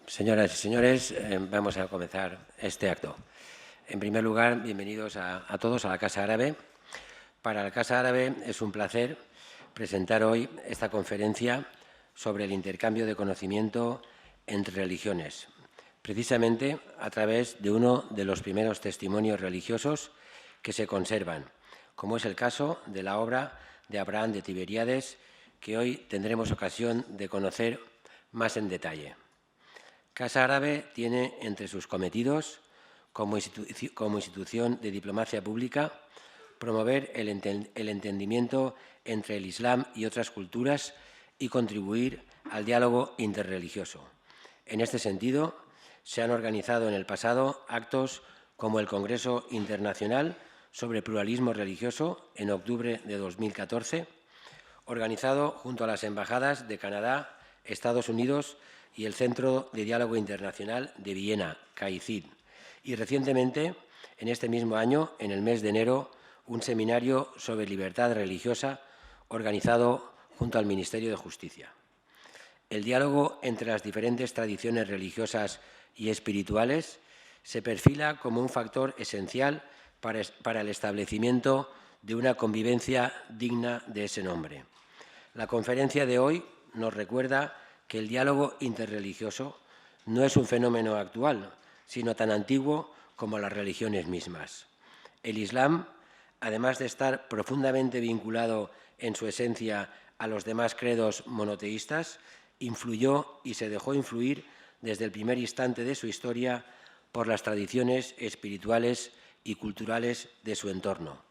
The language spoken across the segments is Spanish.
Señoras y señores, vamos a comenzar este acto. En primer lugar, bienvenidos a todos a la Casa Árabe. Para la Casa Árabe es un placer presentar hoy esta conferencia sobre el intercambio de conocimiento entre religiones, precisamente a través de uno de los primeros testimonios religiosos que se conservan, como es el caso de la obra de Abraham de Tiberíades, que hoy tendremos ocasión de conocer más en detalle. Casa Árabe tiene entre sus cometidos, como institución de diplomacia pública, promover el entendimiento entre el Islam y otras culturas y contribuir al diálogo interreligioso. En este sentido, se han organizado en el pasado actos como el Congreso Internacional sobre Pluralismo Religioso en octubre de 2014, organizado junto a las embajadas de Canadá, Estados Unidos y el Centro de Diálogo Internacional de Viena, CAICID, y recientemente, en este mismo año, en el mes de enero, un seminario sobre libertad religiosa organizado junto al Ministerio de Justicia. El diálogo entre las diferentes tradiciones religiosas y espirituales se perfila como un factor esencial para el establecimiento de una convivencia digna de ese nombre. La conferencia de hoy nos recuerda que el diálogo interreligioso no es un fenómeno actual, sino tan antiguo como las religiones mismas. El Islam, además de estar profundamente vinculado en su esencia a los demás credos monoteístas, influyó y se dejó influir desde el primer instante de su historia por las tradiciones espirituales y culturales de su entorno.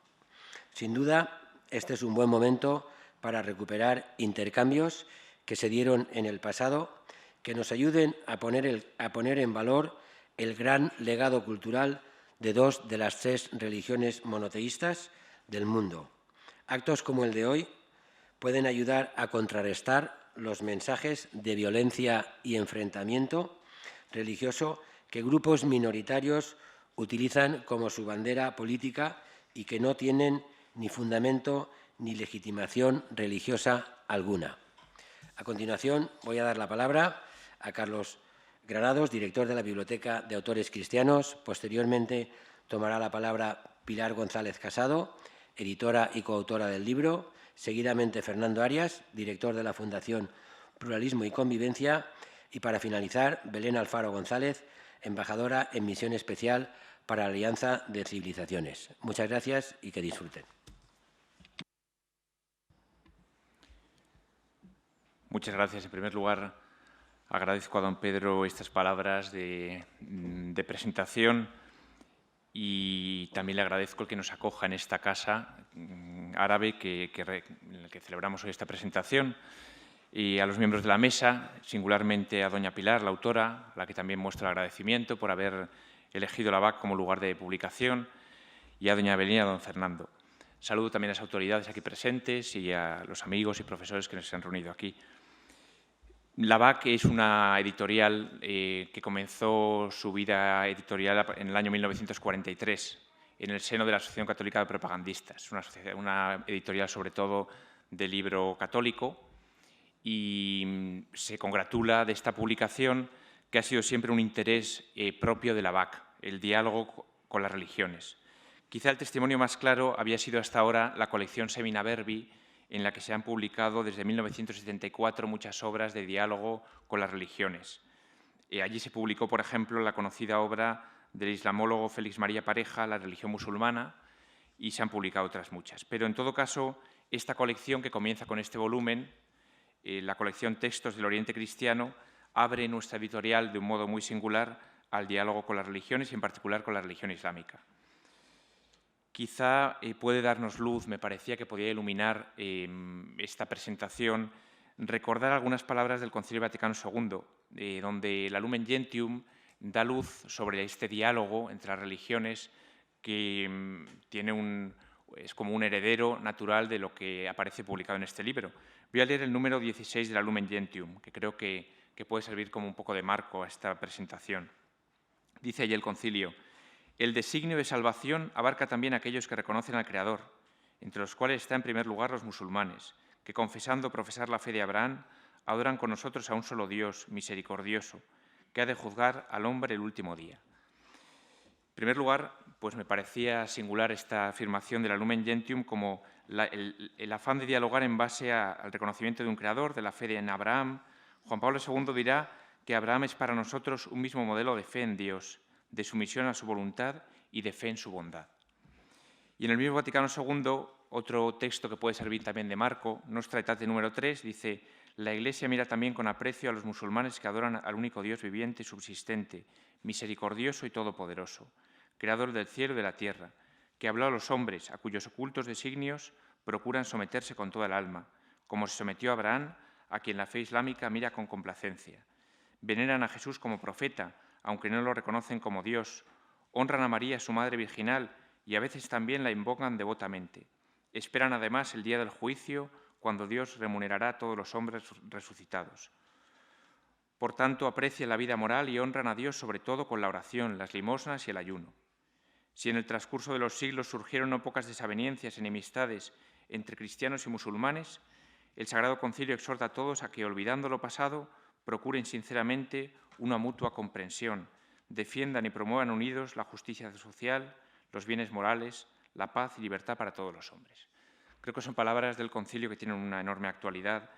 Sin duda, este es un buen momento para recuperar intercambios que se dieron en el pasado, que nos ayuden a poner en valor el gran legado cultural de dos de las tres religiones monoteístas del mundo. Actos como el de hoy pueden ayudar a contrarrestar los mensajes de violencia y enfrentamiento religioso que grupos minoritarios utilizan como su bandera política y que no tienen ni fundamento ni legitimación religiosa alguna. A continuación, voy a dar la palabra a Carlos Granados, director de la Biblioteca de Autores Cristianos. Posteriormente, tomará la palabra Pilar González Casado, editora y coautora del libro. Seguidamente, Fernando Arias, director de la Fundación Pluralismo y Convivencia. Y para finalizar, Belén Alfaro González, embajadora en misión especial para la Alianza de Civilizaciones. Muchas gracias y que disfruten. Muchas gracias. En primer lugar, agradezco a don Pedro estas palabras de presentación y también le agradezco el que nos acoja en esta casa árabe en la que celebramos hoy esta presentación, y a los miembros de la mesa, singularmente a doña Pilar, la autora, a la que también muestro el agradecimiento por haber elegido la BAC como lugar de publicación, y a doña Belén y a don Fernando. Saludo también a las autoridades aquí presentes y a los amigos y profesores que nos han reunido aquí. La BAC es una editorial que comenzó su vida editorial en el año 1943 en el seno de la Asociación Católica de Propagandistas, una editorial sobre todo de libro católico, y se congratula de esta publicación, que ha sido siempre un interés propio de la BAC, el diálogo con las religiones. Quizá el testimonio más claro había sido hasta ahora la colección Semina Verbi, en la que se han publicado desde 1974 muchas obras de diálogo con las religiones. Allí se publicó, por ejemplo, la conocida obra del islamólogo Félix María Pareja, La religión musulmana, y se han publicado otras muchas. Pero, en todo caso, esta colección, que comienza con este volumen, la colección Textos del Oriente Cristiano, abre nuestra editorial de un modo muy singular al diálogo con las religiones y, en particular, con la religión islámica. Quizá puede darnos luz, me parecía que podía iluminar esta presentación, recordar algunas palabras del Concilio Vaticano II, donde la Lumen Gentium da luz sobre este diálogo entre las religiones que es como un heredero natural de lo que aparece publicado en este libro. Voy a leer el número 16 de la Lumen Gentium, que creo que puede servir como un poco de marco a esta presentación. Dice allí el Concilio: el designio de salvación abarca también a aquellos que reconocen al Creador, entre los cuales está en primer lugar los musulmanes, que confesando profesar la fe de Abraham, adoran con nosotros a un solo Dios misericordioso, que ha de juzgar al hombre el último día. En primer lugar, pues me parecía singular esta afirmación de la Lumen Gentium como el afán de dialogar en base al reconocimiento de un creador, de la fe en Abraham. Juan Pablo II dirá que Abraham es para nosotros un mismo modelo de fe en Dios, de sumisión a su voluntad y de fe en su bondad. Y en el mismo Vaticano II, otro texto que puede servir también de marco, Nostra Aetate número 3, dice: la Iglesia mira también con aprecio a los musulmanes que adoran al único Dios viviente y subsistente, misericordioso y todopoderoso, creador del cielo y de la tierra, que habló a los hombres, a cuyos ocultos designios procuran someterse con toda el alma, como se sometió a Abraham, a quien la fe islámica mira con complacencia. Veneran a Jesús como profeta, aunque no lo reconocen como Dios. Honran a María, su madre virginal, y a veces también la invocan devotamente. Esperan además el día del juicio, cuando Dios remunerará a todos los hombres resucitados. Por tanto, aprecian la vida moral y honran a Dios sobre todo con la oración, las limosnas y el ayuno. Si en el transcurso de los siglos surgieron no pocas desavenencias, enemistades entre cristianos y musulmanes, el Sagrado Concilio exhorta a todos a que, olvidando lo pasado, procuren sinceramente una mutua comprensión, defiendan y promuevan unidos la justicia social, los bienes morales, la paz y libertad para todos los hombres. Creo que son palabras del Concilio que tienen una enorme actualidad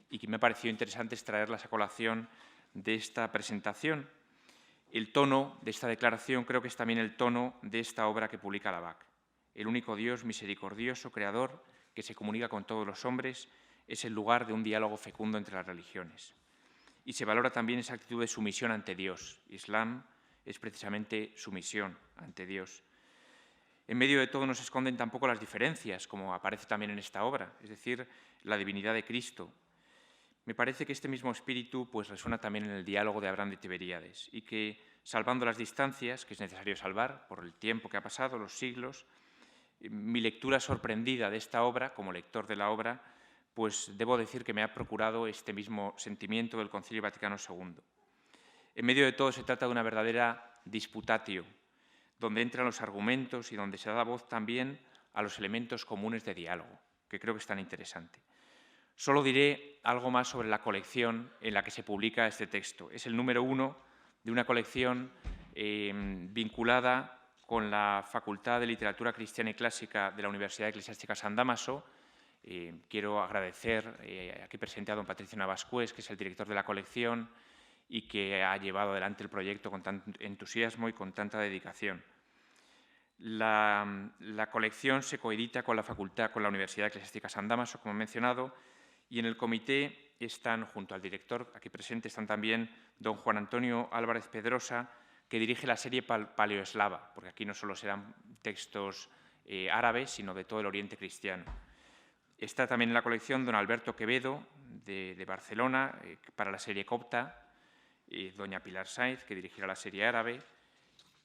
y que me ha parecido interesante extraerlas a colación de esta presentación. El tono de esta declaración creo que es también el tono de esta obra que publica la BAC. El único Dios misericordioso, creador, que se comunica con todos los hombres, es el lugar de un diálogo fecundo entre las religiones. Y se valora también esa actitud de sumisión ante Dios. Islam es precisamente sumisión ante Dios. En medio de todo no se esconden tampoco las diferencias, como aparece también en esta obra, es decir, la divinidad de Cristo. Me parece que este mismo espíritu pues, resuena también en el diálogo de Abraham de Tiberíades y que, salvando las distancias, que es necesario salvar por el tiempo que ha pasado, los siglos, mi lectura sorprendida de esta obra, como lector de la obra, pues debo decir que me ha procurado este mismo sentimiento del Concilio Vaticano II. En medio de todo se trata de una verdadera disputatio, donde entran los argumentos y donde se da voz también a los elementos comunes de diálogo, que creo que es tan interesante. Solo diré algo más sobre la colección en la que se publica este texto. Es el número 1 de una colección vinculada con la Facultad de Literatura Cristiana y Clásica de la Universidad Eclesiástica San Dámaso. Quiero agradecer aquí presente a don Patricio Navascués, que es el director de la colección y que ha llevado adelante el proyecto con tanto entusiasmo y con tanta dedicación. La colección se coedita con la facultad, con la Universidad Eclesiástica San Dámaso, como he mencionado, y en el comité están, junto al director, aquí presente, están también don Juan Antonio Álvarez Pedrosa, que dirige la serie Paleoeslava, porque aquí no solo serán textos árabes, sino de todo el Oriente cristiano. Está también en la colección don Alberto Quevedo, de Barcelona, para la serie copta, doña Pilar Sainz, que dirigirá la serie árabe,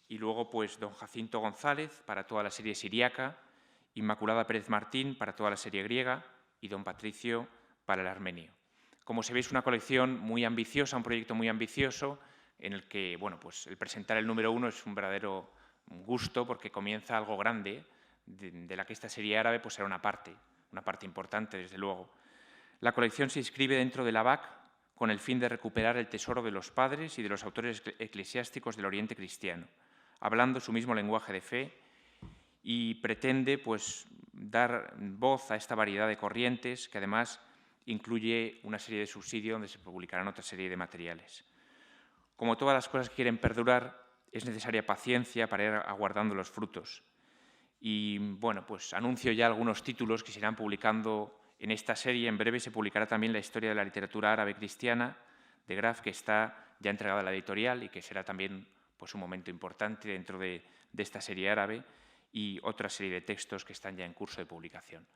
y luego pues don Jacinto González para toda la serie siriaca, Inmaculada Pérez Martín para toda la serie griega y don Patricio para el armenio. Como se ve, es una colección muy ambiciosa, un proyecto muy ambicioso, en el que bueno, pues el presentar el número 1 es un verdadero gusto porque comienza algo grande, de la que esta serie árabe pues será una parte importante, desde luego. La colección se inscribe dentro de la BAC con el fin de recuperar el tesoro de los padres y de los autores eclesiásticos del Oriente cristiano, hablando su mismo lenguaje de fe, y pretende pues, dar voz a esta variedad de corrientes que además incluye una serie de subsidios donde se publicarán otra serie de materiales. Como todas las cosas que quieren perdurar, es necesaria paciencia para ir aguardando los frutos. Y bueno, pues anuncio ya algunos títulos que se irán publicando en esta serie. En breve se publicará también la historia de la literatura árabe cristiana de Graf, que está ya entregada a la editorial y que será también pues, un momento importante dentro de esta serie árabe, y otra serie de textos que están ya en curso de publicación.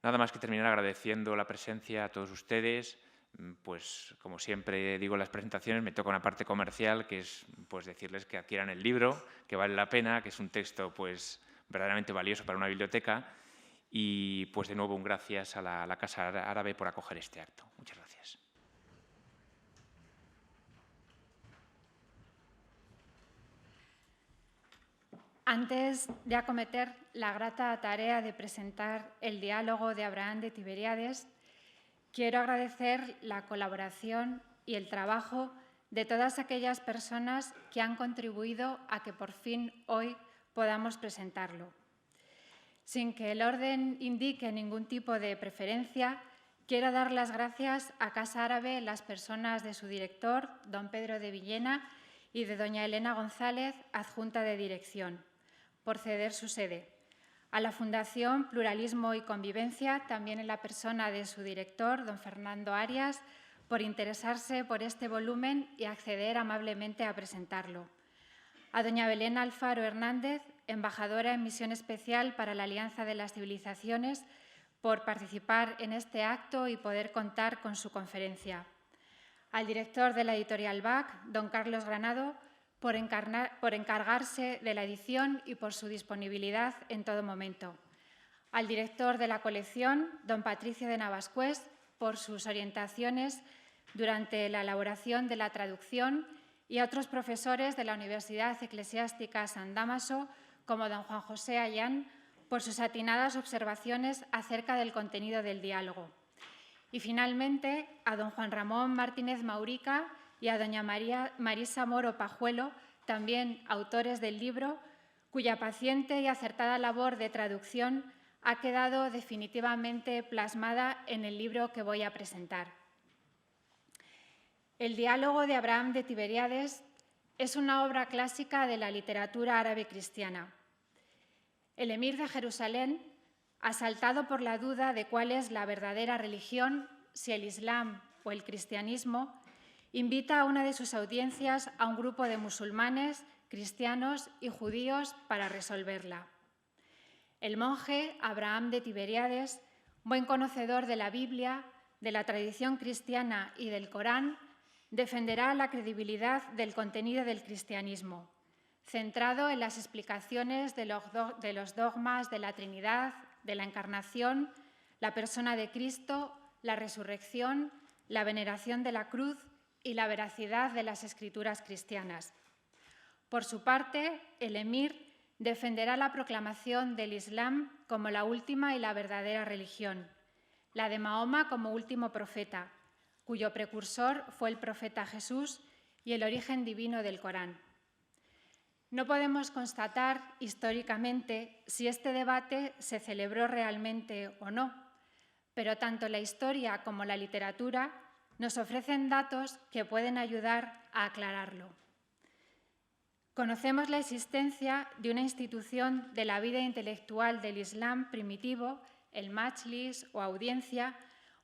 Nada más que terminar agradeciendo la presencia a todos ustedes. Pues como siempre digo en las presentaciones, me toca una parte comercial, que es pues, decirles que adquieran el libro, que vale la pena, que es un texto pues, verdaderamente valioso para una biblioteca. Y pues de nuevo un gracias a la Casa Árabe por acoger este acto. Muchas gracias. Antes de acometer la grata tarea de presentar el diálogo de Abraham de Tiberíades, quiero agradecer la colaboración y el trabajo de todas aquellas personas que han contribuido a que por fin hoy podamos presentarlo. Sin que el orden indique ningún tipo de preferencia, quiero dar las gracias a Casa Árabe, las personas de su director, don Pedro de Villena, y de doña Elena González, adjunta de dirección, por ceder su sede. A la Fundación Pluralismo y Convivencia, también en la persona de su director, don Fernando Arias, por interesarse por este volumen y acceder amablemente a presentarlo. A doña Belén Alfaro Hernández, embajadora en misión especial para la Alianza de las Civilizaciones, por participar en este acto y poder contar con su conferencia. Al director de la editorial BAC, don Carlos Granado, por encargarse de la edición y por su disponibilidad en todo momento. Al director de la colección, don Patricio de Navascués, por sus orientaciones durante la elaboración de la traducción, y a otros profesores de la Universidad Eclesiástica San Dámaso, como don Juan José Ayán, por sus atinadas observaciones acerca del contenido del diálogo. Y finalmente a don Juan Ramón Martínez Maurica y a doña Marisa Moro Pajuelo, también autores del libro, cuya paciente y acertada labor de traducción ha quedado definitivamente plasmada en el libro que voy a presentar. El diálogo de Abraham de Tiberíades es una obra clásica de la literatura árabe cristiana. El emir de Jerusalén, asaltado por la duda de cuál es la verdadera religión, si el Islam o el cristianismo, invita a una de sus audiencias a un grupo de musulmanes, cristianos y judíos para resolverla. El monje Abraham de Tiberíades, buen conocedor de la Biblia, de la tradición cristiana y del Corán, defenderá la credibilidad del contenido del cristianismo, centrado en las explicaciones de los dogmas de la Trinidad, de la Encarnación, la persona de Cristo, la resurrección, la veneración de la cruz y la veracidad de las escrituras cristianas. Por su parte, el emir defenderá la proclamación del Islam como la última y la verdadera religión, la de Mahoma como último profeta, cuyo precursor fue el profeta Jesús, y el origen divino del Corán. No podemos constatar históricamente si este debate se celebró realmente o no, pero tanto la historia como la literatura nos ofrecen datos que pueden ayudar a aclararlo. Conocemos la existencia de una institución de la vida intelectual del Islam primitivo, el majlis o audiencia,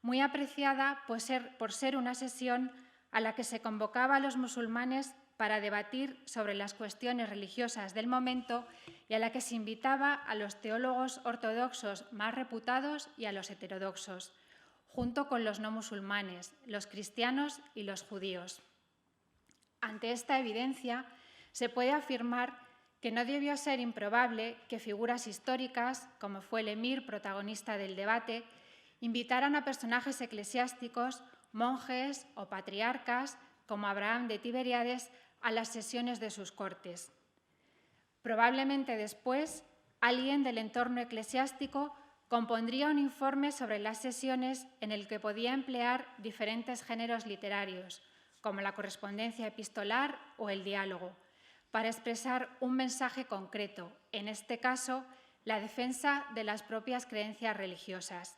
muy apreciada por ser una sesión a la que se convocaba a los musulmanes para debatir sobre las cuestiones religiosas del momento y a la que se invitaba a los teólogos ortodoxos más reputados y a los heterodoxos, junto con los no musulmanes, los cristianos y los judíos. Ante esta evidencia, se puede afirmar que no debió ser improbable que figuras históricas, como fue el emir protagonista del debate, invitaran a personajes eclesiásticos, monjes o patriarcas, como Abraham de Tiberíades, a las sesiones de sus cortes. Probablemente después, alguien del entorno eclesiástico compondría un informe sobre las sesiones en el que podía emplear diferentes géneros literarios, como la correspondencia epistolar o el diálogo, para expresar un mensaje concreto, en este caso, la defensa de las propias creencias religiosas.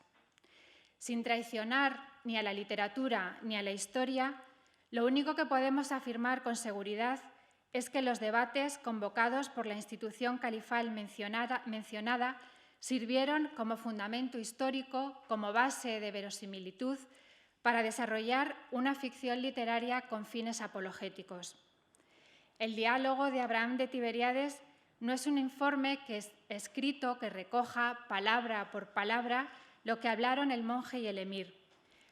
Sin traicionar ni a la literatura ni a la historia, lo único que podemos afirmar con seguridad es que los debates convocados por la institución califal mencionada sirvieron como fundamento histórico, como base de verosimilitud, para desarrollar una ficción literaria con fines apologéticos. El diálogo de Abraham de Tiberíades no es un informe escrito que recoja palabra por palabra lo que hablaron el monje y el emir,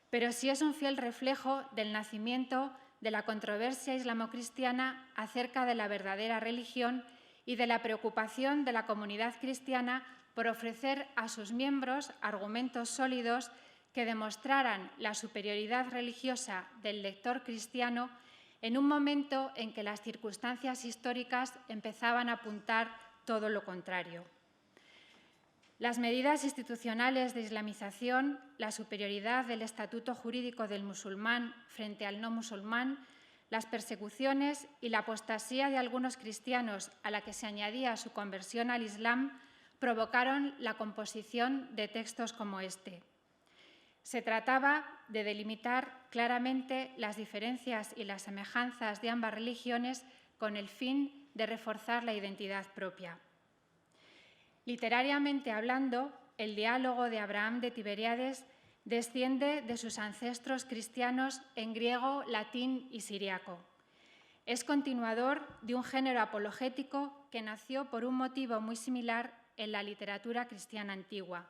pero sí es un fiel reflejo del nacimiento de la controversia islamocristiana acerca de la verdadera religión y de la preocupación de la comunidad cristiana por ofrecer a sus miembros argumentos sólidos que demostraran la superioridad religiosa del lector cristiano en un momento en que las circunstancias históricas empezaban a apuntar todo lo contrario. Las medidas institucionales de islamización, la superioridad del estatuto jurídico del musulmán frente al no musulmán, las persecuciones y la apostasía de algunos cristianos, a la que se añadía su conversión al Islam, provocaron la composición de textos como este. Se trataba de delimitar claramente las diferencias y las semejanzas de ambas religiones con el fin de reforzar la identidad propia. Literariamente hablando, el diálogo de Abraham de Tiberíades desciende de sus ancestros cristianos en griego, latín y siriaco. Es continuador de un género apologético que nació por un motivo muy similar en la literatura cristiana antigua,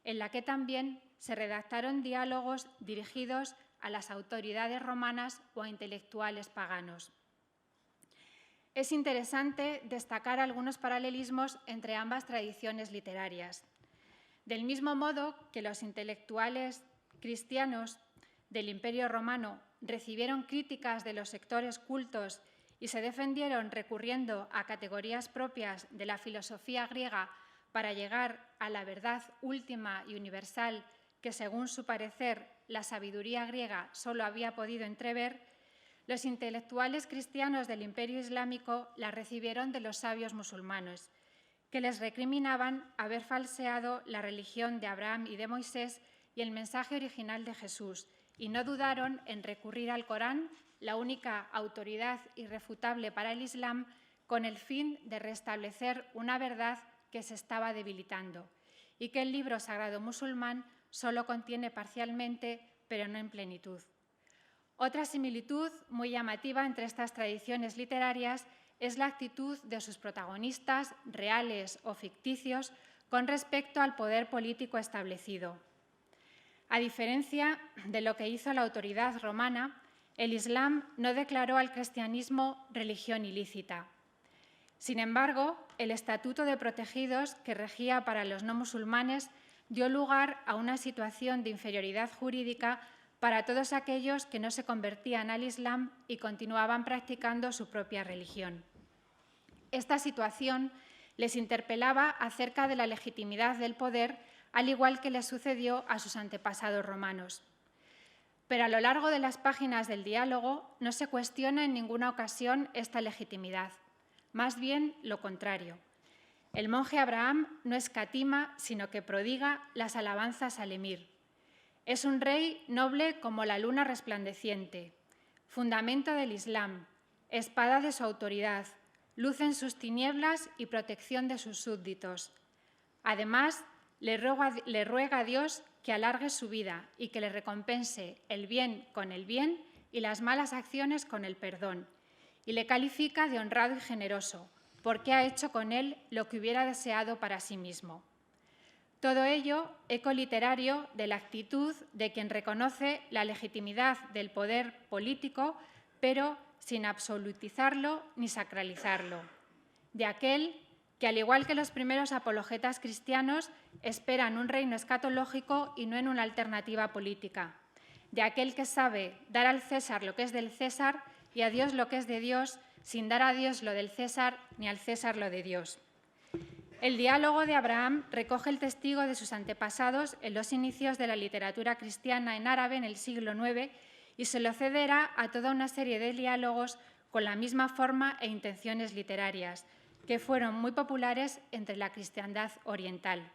en la que también se redactaron diálogos dirigidos a las autoridades romanas o a intelectuales paganos. Es interesante destacar algunos paralelismos entre ambas tradiciones literarias. Del mismo modo que los intelectuales cristianos del Imperio Romano recibieron críticas de los sectores cultos y se defendieron recurriendo a categorías propias de la filosofía griega para llegar a la verdad última y universal que, según su parecer, la sabiduría griega solo había podido entrever, los intelectuales cristianos del Imperio Islámico la recibieron de los sabios musulmanes, que les recriminaban haber falseado la religión de Abraham y de Moisés y el mensaje original de Jesús, y no dudaron en recurrir al Corán, la única autoridad irrefutable para el Islam, con el fin de restablecer una verdad que se estaba debilitando, y que el libro sagrado musulmán solo contiene parcialmente, pero no en plenitud. Otra similitud muy llamativa entre estas tradiciones literarias es la actitud de sus protagonistas, reales o ficticios, con respecto al poder político establecido. A diferencia de lo que hizo la autoridad romana, el Islam no declaró al cristianismo religión ilícita. Sin embargo, el Estatuto de Protegidos, que regía para los no musulmanes, dio lugar a una situación de inferioridad jurídica para todos aquellos que no se convertían al Islam y continuaban practicando su propia religión. Esta situación les interpelaba acerca de la legitimidad del poder, al igual que les sucedió a sus antepasados romanos. Pero a lo largo de las páginas del diálogo no se cuestiona en ninguna ocasión esta legitimidad, más bien lo contrario. El monje Abraham no escatima, sino que prodiga las alabanzas al emir. Es un rey noble como la luna resplandeciente, fundamento del Islam, espada de su autoridad, luz en sus tinieblas y protección de sus súbditos. Además, le ruega a Dios que alargue su vida y que le recompense el bien con el bien y las malas acciones con el perdón, y le califica de honrado y generoso, porque ha hecho con él lo que hubiera deseado para sí mismo. Todo ello, eco literario de la actitud de quien reconoce la legitimidad del poder político, pero sin absolutizarlo ni sacralizarlo. De aquel que, al igual que los primeros apologetas cristianos, esperan un reino escatológico y no en una alternativa política. De aquel que sabe dar al César lo que es del César y a Dios lo que es de Dios, sin dar a Dios lo del César ni al César lo de Dios. El diálogo de Abraham recoge el testigo de sus antepasados en los inicios de la literatura cristiana en árabe en el siglo IX y se lo cederá a toda una serie de diálogos con la misma forma e intenciones literarias, que fueron muy populares entre la cristiandad oriental.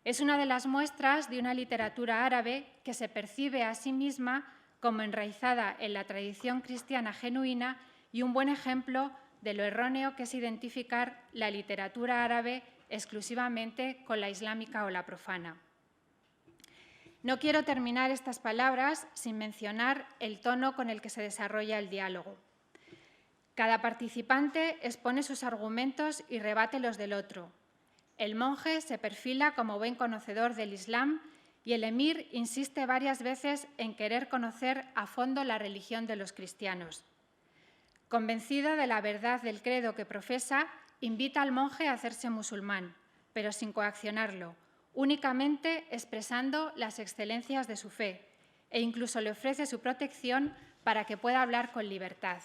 Es una de las muestras de una literatura árabe que se percibe a sí misma como enraizada en la tradición cristiana genuina y un buen ejemplo de lo erróneo que es identificar la literatura árabe exclusivamente con la islámica o la profana. No quiero terminar estas palabras sin mencionar el tono con el que se desarrolla el diálogo. Cada participante expone sus argumentos y rebate los del otro. El monje se perfila como buen conocedor del Islam y el emir insiste varias veces en querer conocer a fondo la religión de los cristianos. Convencido de la verdad del credo que profesa, invita al monje a hacerse musulmán, pero sin coaccionarlo, únicamente expresando las excelencias de su fe, e incluso le ofrece su protección para que pueda hablar con libertad.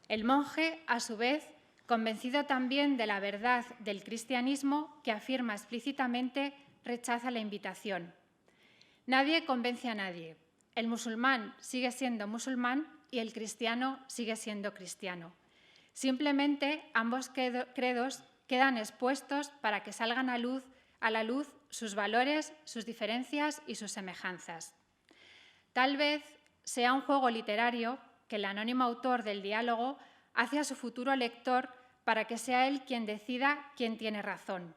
El monje, a su vez, convencido también de la verdad del cristianismo, que afirma explícitamente, rechaza la invitación. Nadie convence a nadie. El musulmán sigue siendo musulmán y el cristiano sigue siendo cristiano. Simplemente ambos credos quedan expuestos para que salgan a la luz sus valores, sus diferencias y sus semejanzas. Tal vez sea un juego literario que el anónimo autor del diálogo hace a su futuro lector para que sea él quien decida quién tiene razón.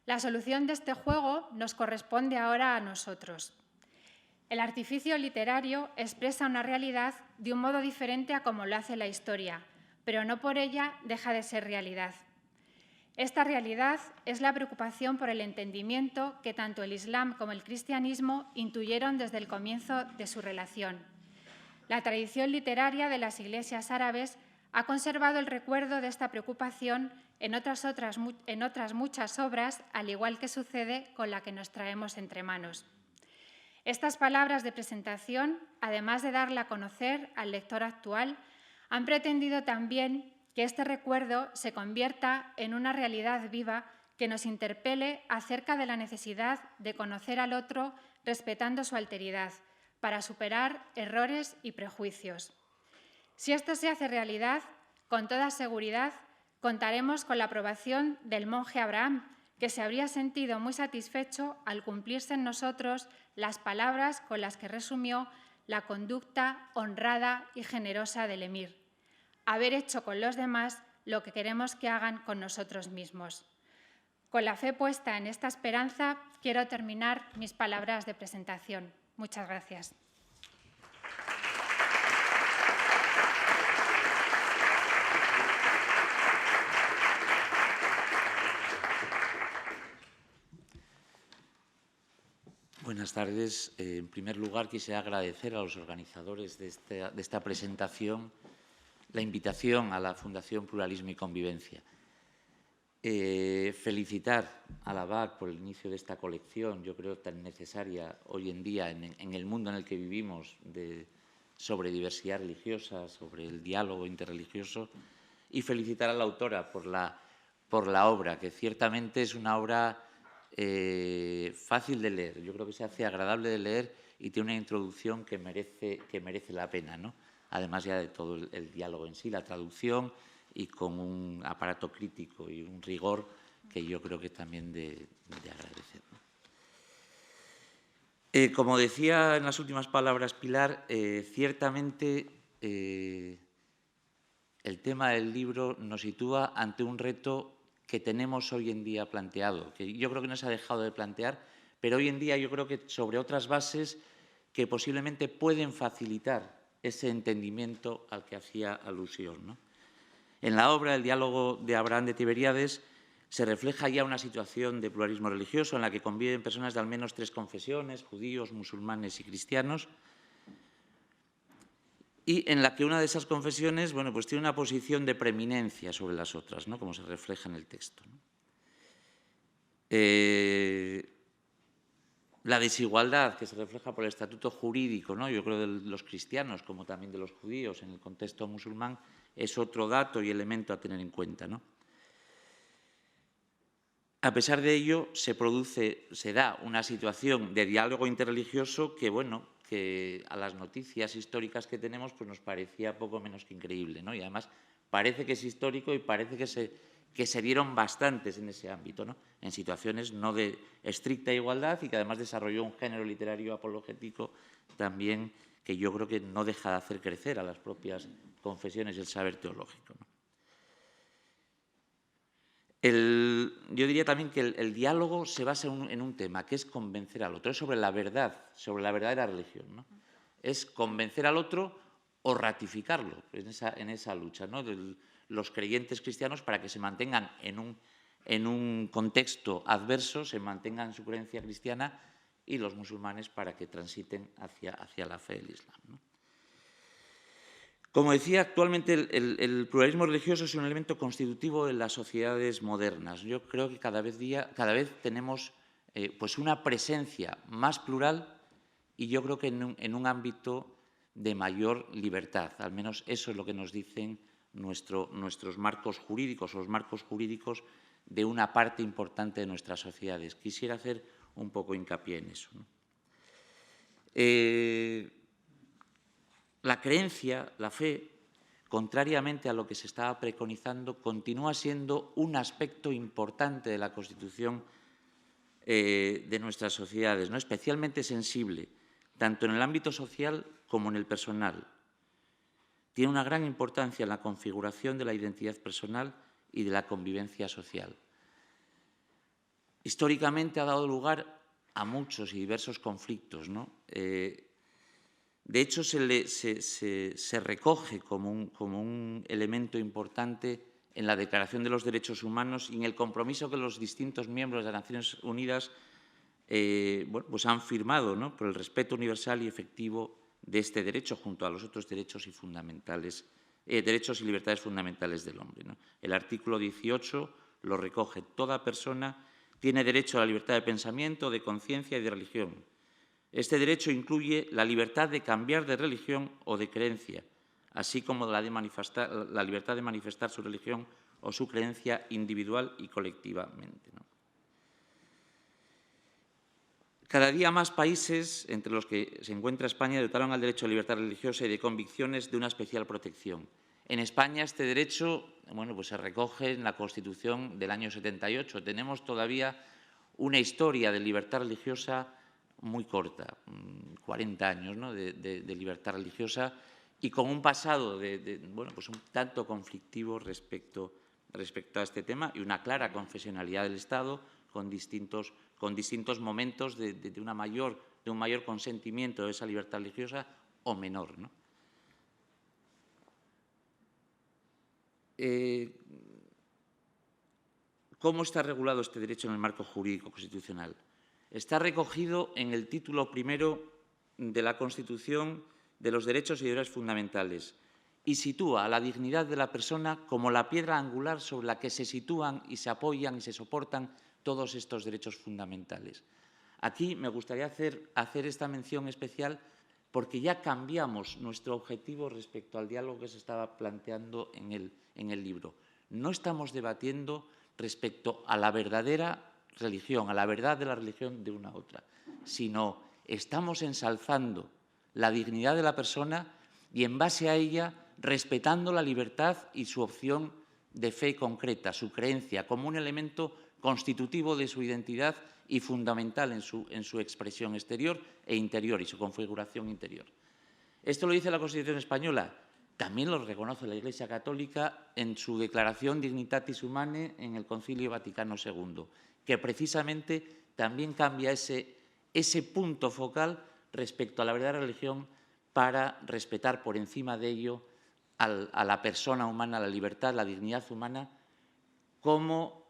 La solución de este juego nos corresponde ahora a nosotros. El artificio literario expresa una realidad de un modo diferente a como lo hace la historia, pero no por ella deja de ser realidad. Esta realidad es la preocupación por el entendimiento que tanto el Islam como el cristianismo intuyeron desde el comienzo de su relación. La tradición literaria de las iglesias árabes ha conservado el recuerdo de esta preocupación en otras muchas obras, al igual que sucede con la que nos traemos entre manos. Estas palabras de presentación, además de darla a conocer al lector actual, han pretendido también que este recuerdo se convierta en una realidad viva que nos interpele acerca de la necesidad de conocer al otro respetando su alteridad, para superar errores y prejuicios. Si esto se hace realidad, con toda seguridad, contaremos con la aprobación del monje Abraham, que se habría sentido muy satisfecho al cumplirse en nosotros las palabras con las que resumió la conducta honrada y generosa del emir: haber hecho con los demás lo que queremos que hagan con nosotros mismos. Con la fe puesta en esta esperanza, quiero terminar mis palabras de presentación. Muchas gracias. Buenas tardes. En primer lugar, quisiera agradecer a los organizadores de esta presentación la invitación a la Fundación Pluralismo y Convivencia. Felicitar a la BAC por el inicio de esta colección, yo creo tan necesaria hoy en día en el mundo en el que vivimos, sobre diversidad religiosa, sobre el diálogo interreligioso, y felicitar a la autora por la obra, que ciertamente es una obra fácil de leer. Yo creo que se hace agradable de leer y tiene una introducción que merece la pena, ¿no? Además ya de todo el diálogo en sí, la traducción, y con un aparato crítico y un rigor que yo creo que también de agradecer, ¿no? Como decía en las últimas palabras Pilar, ciertamente el tema del libro nos sitúa ante un reto que tenemos hoy en día planteado, que yo creo que no se ha dejado de plantear, pero hoy en día yo creo que sobre otras bases que posiblemente pueden facilitar ese entendimiento al que hacía alusión, ¿no? En la obra El diálogo de Abraham de Tiberíades se refleja ya una situación de pluralismo religioso en la que conviven personas de al menos 3 confesiones, judíos, musulmanes y cristianos, y en la que una de esas confesiones, bueno, pues tiene una posición de preeminencia sobre las otras, ¿no? Como se refleja en el texto, ¿no? La desigualdad que se refleja por el estatuto jurídico, ¿no? Yo creo de los cristianos como también de los judíos en el contexto musulmán, es otro dato y elemento a tener en cuenta, ¿no? A pesar de ello, se da una situación de diálogo interreligioso que, bueno, que a las noticias históricas que tenemos pues nos parecía poco menos que increíble, ¿no? Y además parece que es histórico y parece que se dieron bastantes en ese ámbito, ¿no? En situaciones no de estricta igualdad y que además desarrolló un género literario apologético también que yo creo que no deja de hacer crecer a las propias confesiones y el saber teológico, ¿no? Yo diría también que el diálogo se basa en un tema, que es convencer al otro, es sobre la verdad de la religión, ¿no? Es convencer al otro o ratificarlo en esa lucha, ¿no? De los creyentes cristianos para que se mantengan en un contexto adverso, se mantengan en su creencia cristiana, y los musulmanes para que transiten hacia la fe del Islam, ¿no? Como decía, actualmente el pluralismo religioso es un elemento constitutivo de las sociedades modernas. Yo creo que cada vez tenemos pues una presencia más plural y yo creo que en un ámbito de mayor libertad. Al menos eso es lo que nos dicen nuestros marcos jurídicos, o los marcos jurídicos de una parte importante de nuestras sociedades. Quisiera hacer un poco hincapié en eso, ¿no? la creencia, la fe, contrariamente a lo que se estaba preconizando, continúa siendo un aspecto importante de la constitución de nuestras sociedades, ¿no? Especialmente sensible, tanto en el ámbito social como en el personal. Tiene una gran importancia en la configuración de la identidad personal y de la convivencia social. Históricamente ha dado lugar a muchos y diversos conflictos, ¿no? De hecho, se recoge como un elemento importante en la Declaración de los Derechos Humanos y en el compromiso que los distintos miembros de las Naciones Unidas pues han firmado, ¿no? Por el respeto universal y efectivo de este derecho junto a los otros derechos y derechos y libertades fundamentales del hombre, ¿no? El artículo 18 lo recoge: toda persona tiene derecho a la libertad de pensamiento, de conciencia y de religión. Este derecho incluye la libertad de cambiar de religión o de creencia, así como la libertad de manifestar su religión o su creencia individual y colectivamente, ¿no? Cada día más países, entre los que se encuentra España, dotaron al derecho a libertad religiosa y de convicciones de una especial protección. En España este derecho, bueno, pues se recoge en la Constitución del año 78. Tenemos todavía una historia de libertad religiosa muy corta, 40 años, ¿no? de libertad religiosa, y con un pasado bueno, pues un tanto conflictivo respecto a este tema, y una clara confesionalidad del Estado con distintos momentos de un mayor consentimiento de esa libertad religiosa o menor, ¿no? ¿Cómo está regulado este derecho en el marco jurídico constitucional? Está recogido en el título primero de la Constitución de los Derechos y Deberes Fundamentales y sitúa a la dignidad de la persona como la piedra angular sobre la que se sitúan y se apoyan y se soportan todos estos derechos fundamentales. Aquí me gustaría hacer esta mención especial porque ya cambiamos nuestro objetivo respecto al diálogo que se estaba planteando en el libro. No estamos debatiendo respecto a la verdadera religión, a la verdad de la religión de una a otra, sino estamos ensalzando la dignidad de la persona y en base a ella respetando la libertad y su opción de fe concreta, su creencia, como un elemento constitutivo de su identidad y fundamental en su expresión exterior e interior y su configuración interior. Esto lo dice la Constitución española, también lo reconoce la Iglesia Católica en su Declaración Dignitatis Humanae en el Concilio Vaticano II, que precisamente también cambia ese punto focal respecto a la verdadera religión para respetar por encima de ello a la persona humana, la libertad, la dignidad humana, como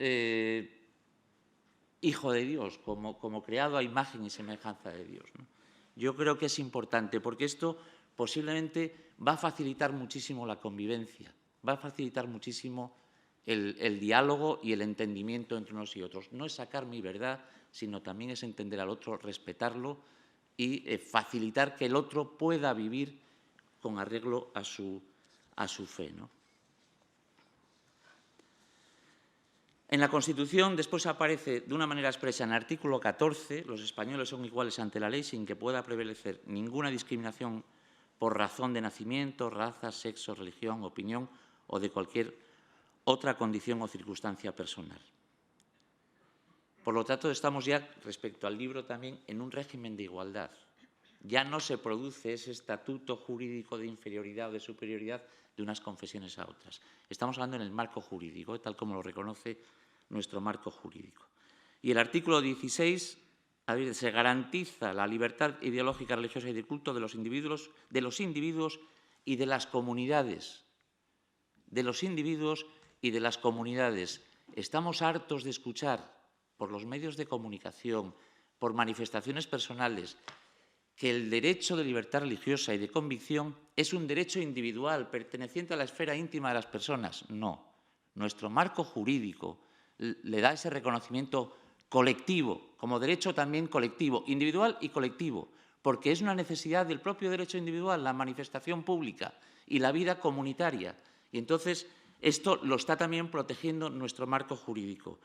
hijo de Dios, como creado a imagen y semejanza de Dios, ¿no? Yo creo que es importante porque esto posiblemente va a facilitar muchísimo la convivencia, va a facilitar muchísimo el diálogo y el entendimiento entre unos y otros. No es sacar mi verdad, sino también es entender al otro, respetarlo y facilitar que el otro pueda vivir con arreglo a su fe, ¿no? En la Constitución después aparece de una manera expresa en el artículo 14, los españoles son iguales ante la ley sin que pueda prevalecer ninguna discriminación por razón de nacimiento, raza, sexo, religión, opinión o de cualquier otra condición o circunstancia personal. Por lo tanto, estamos ya, respecto al libro, también en un régimen de igualdad. Ya no se produce ese estatuto jurídico de inferioridad o de superioridad de unas confesiones a otras. Estamos hablando en el marco jurídico, tal como lo reconoce nuestro marco jurídico. Y el artículo 16 se garantiza la libertad ideológica, religiosa y de culto de los individuos y de las comunidades. De los individuos y de las comunidades. Estamos hartos de escuchar por los medios de comunicación, por manifestaciones personales, que el derecho de libertad religiosa y de convicción es un derecho individual, perteneciente a la esfera íntima de las personas. No. Nuestro marco jurídico le da ese reconocimiento colectivo, como derecho también colectivo, individual y colectivo, porque es una necesidad del propio derecho individual, la manifestación pública y la vida comunitaria. Y entonces, esto lo está también protegiendo nuestro marco jurídico.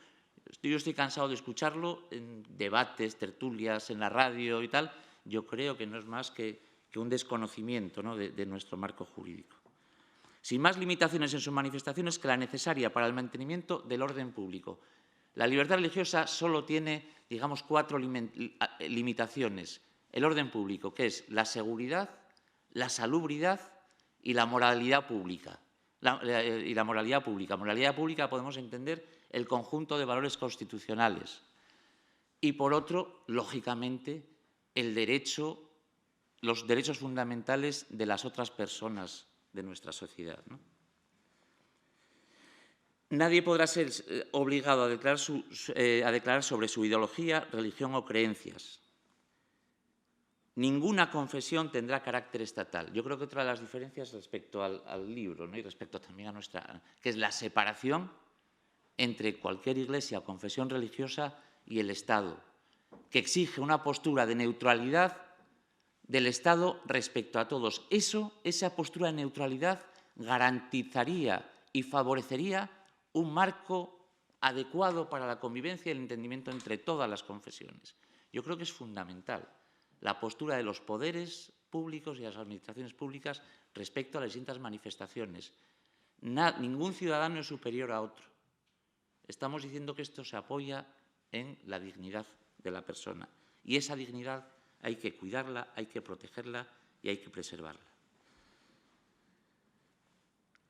Yo estoy cansado de escucharlo en debates, tertulias, en la radio y tal. Yo creo que no es más que que un desconocimiento, ¿no?, de nuestro marco jurídico. Sin más limitaciones en sus manifestaciones que la necesaria para el mantenimiento del orden público. La libertad religiosa solo tiene, digamos, 4 limitaciones. El orden público, que es la seguridad, la salubridad y la moralidad pública. Moralidad pública podemos entender el conjunto de valores constitucionales. Y, por otro, lógicamente, los derechos fundamentales de las otras personas de nuestra sociedad, ¿no? Nadie podrá ser obligado a declarar sobre su ideología, religión o creencias. Ninguna confesión tendrá carácter estatal. Yo creo que otra de las diferencias respecto al libro, ¿no?, y respecto también a nuestra, que es la separación entre cualquier iglesia o confesión religiosa y el Estado, que exige una postura de neutralidad del Estado respecto a todos. Esa postura de neutralidad garantizaría y favorecería un marco adecuado para la convivencia y el entendimiento entre todas las confesiones. Yo creo que es fundamental la postura de los poderes públicos y las administraciones públicas respecto a las distintas manifestaciones. Ningún ciudadano es superior a otro. Estamos diciendo que esto se apoya en la dignidad de la persona. Y esa dignidad hay que cuidarla, hay que protegerla y hay que preservarla.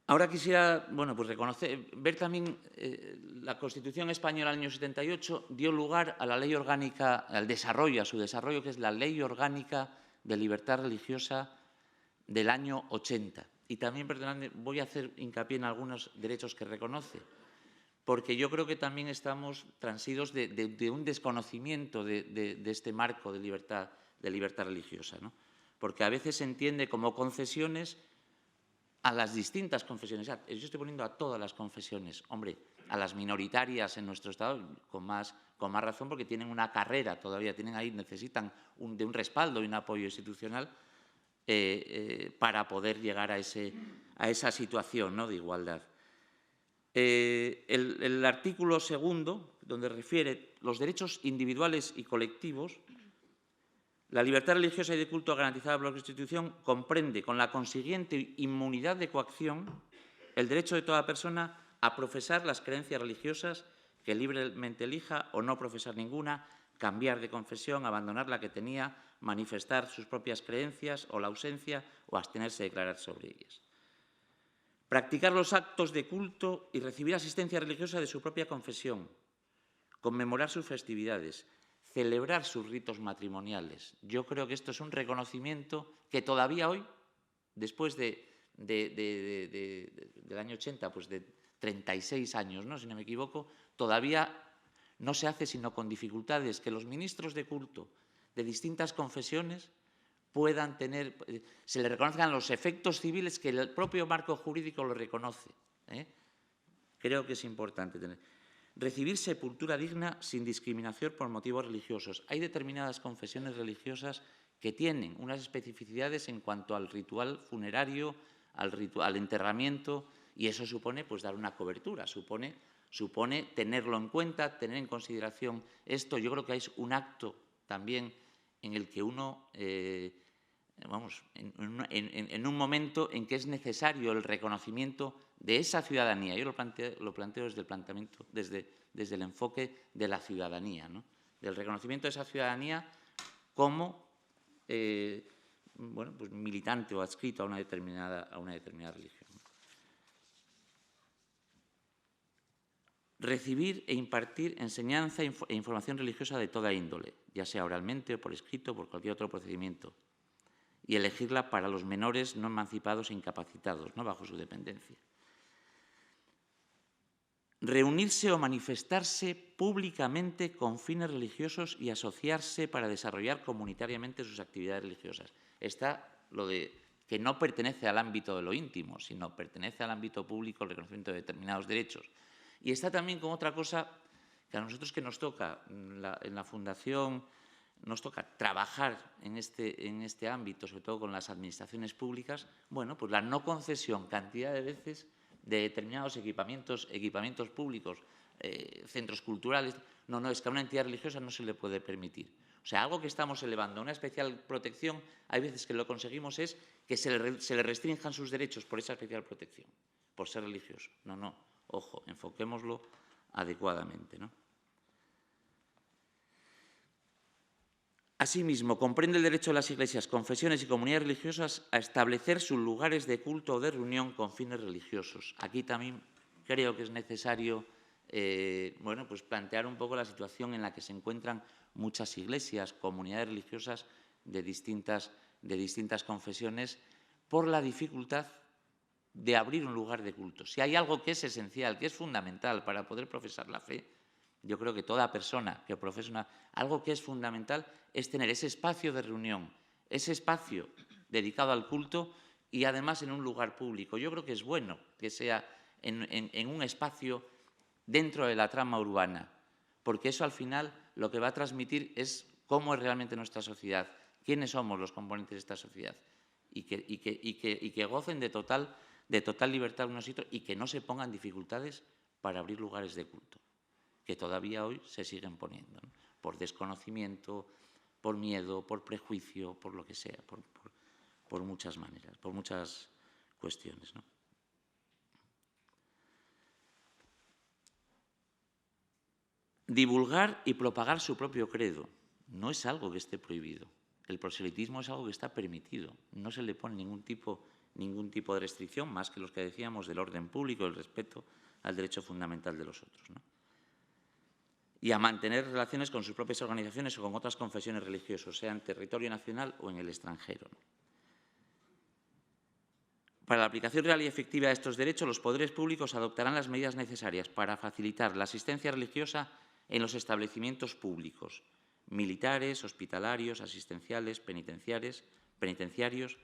Ahora quisiera, ver también la Constitución española del año 78 dio lugar a la ley orgánica, a su desarrollo, que es la Ley Orgánica de Libertad Religiosa del año 80. Y también, perdonadme, voy a hacer hincapié en algunos derechos que reconoce, porque yo creo que también estamos transidos de un desconocimiento de este marco de libertad religiosa, ¿no? Porque a veces se entiende como concesiones a las distintas confesiones. Yo estoy poniendo a todas las confesiones, hombre, a las minoritarias en nuestro Estado, con más razón, porque tienen una carrera todavía, necesitan de un respaldo y un apoyo institucional para poder llegar a esa situación, ¿no?, de igualdad. El artículo 2, donde refiere los derechos individuales y colectivos, la libertad religiosa y de culto garantizada por la Constitución comprende, con la consiguiente inmunidad de coacción, el derecho de toda persona a profesar las creencias religiosas que libremente elija o no profesar ninguna, cambiar de confesión, abandonar la que tenía, manifestar sus propias creencias o la ausencia o abstenerse de declarar sobre ellas. Practicar los actos de culto y recibir asistencia religiosa de su propia confesión, conmemorar sus festividades, celebrar sus ritos matrimoniales. Yo creo que esto es un reconocimiento que todavía hoy, después del año 80, pues de 36 años, ¿no?, si no me equivoco, todavía no se hace sino con dificultades que los ministros de culto de distintas confesiones puedan tener, se le reconozcan los efectos civiles que el propio marco jurídico lo reconoce, ¿eh? Creo que es importante tener. Recibir sepultura digna sin discriminación por motivos religiosos. Hay determinadas confesiones religiosas que tienen unas especificidades en cuanto al ritual funerario, al enterramiento, y eso supone, pues, dar una cobertura, supone tenerlo en cuenta, tener en consideración esto. Yo creo que es un acto también en el que uno, en un momento en que es necesario el reconocimiento de esa ciudadanía. Yo lo planteo desde el enfoque de la ciudadanía, ¿no?, del reconocimiento de esa ciudadanía como pues militante o adscrito a una determinada religión. Recibir e impartir enseñanza e información religiosa de toda índole, ya sea oralmente o por escrito o por cualquier otro procedimiento, y elegirla para los menores no emancipados e incapacitados, ¿no?, bajo su dependencia. Reunirse o manifestarse públicamente con fines religiosos y asociarse para desarrollar comunitariamente sus actividades religiosas. Está lo de que no pertenece al ámbito de lo íntimo, sino pertenece al ámbito público el reconocimiento de determinados derechos. Y está también con otra cosa que a nosotros que nos toca en la Fundación, nos toca trabajar en este ámbito, sobre todo con las administraciones públicas, pues la no concesión cantidad de veces de determinados equipamientos públicos, centros culturales. No, es que a una entidad religiosa no se le puede permitir. O sea, algo que estamos elevando a una especial protección, hay veces que lo conseguimos es que se le restrinjan sus derechos por esa especial protección, por ser religioso. No, no, ojo, enfoquémoslo adecuadamente, ¿no? Asimismo, comprende el derecho de las iglesias, confesiones y comunidades religiosas a establecer sus lugares de culto o de reunión con fines religiosos. Aquí también creo que es necesario bueno, pues plantear un poco la situación en la que se encuentran muchas iglesias, comunidades religiosas de distintas confesiones, por la dificultad de abrir un lugar de culto. Si hay algo que es esencial, que es fundamental para poder profesar la fe, yo creo que toda persona que profesa algo que es fundamental es tener ese espacio de reunión, ese espacio dedicado al culto y además en un lugar público. Yo creo que es bueno que sea en un espacio dentro de la trama urbana, porque eso al final lo que va a transmitir es cómo es realmente nuestra sociedad, quiénes somos los componentes de esta sociedad y que gocen de total libertad unos y otros y que no se pongan dificultades para abrir lugares de culto, que todavía hoy se siguen poniendo, ¿no? Por desconocimiento, por miedo, por prejuicio, por lo que sea, por muchas maneras, por muchas cuestiones, ¿no? Divulgar y propagar su propio credo no es algo que esté prohibido. El proselitismo es algo que está permitido. No se le pone ningún tipo de restricción, más que los que decíamos del orden público, el respeto al derecho fundamental de los otros, ¿no? Y a mantener relaciones con sus propias organizaciones o con otras confesiones religiosas, sea en territorio nacional o en el extranjero, ¿no? Para la aplicación real y efectiva de estos derechos, los poderes públicos adoptarán las medidas necesarias para facilitar la asistencia religiosa en los establecimientos públicos, militares, hospitalarios, asistenciales, penitenciarios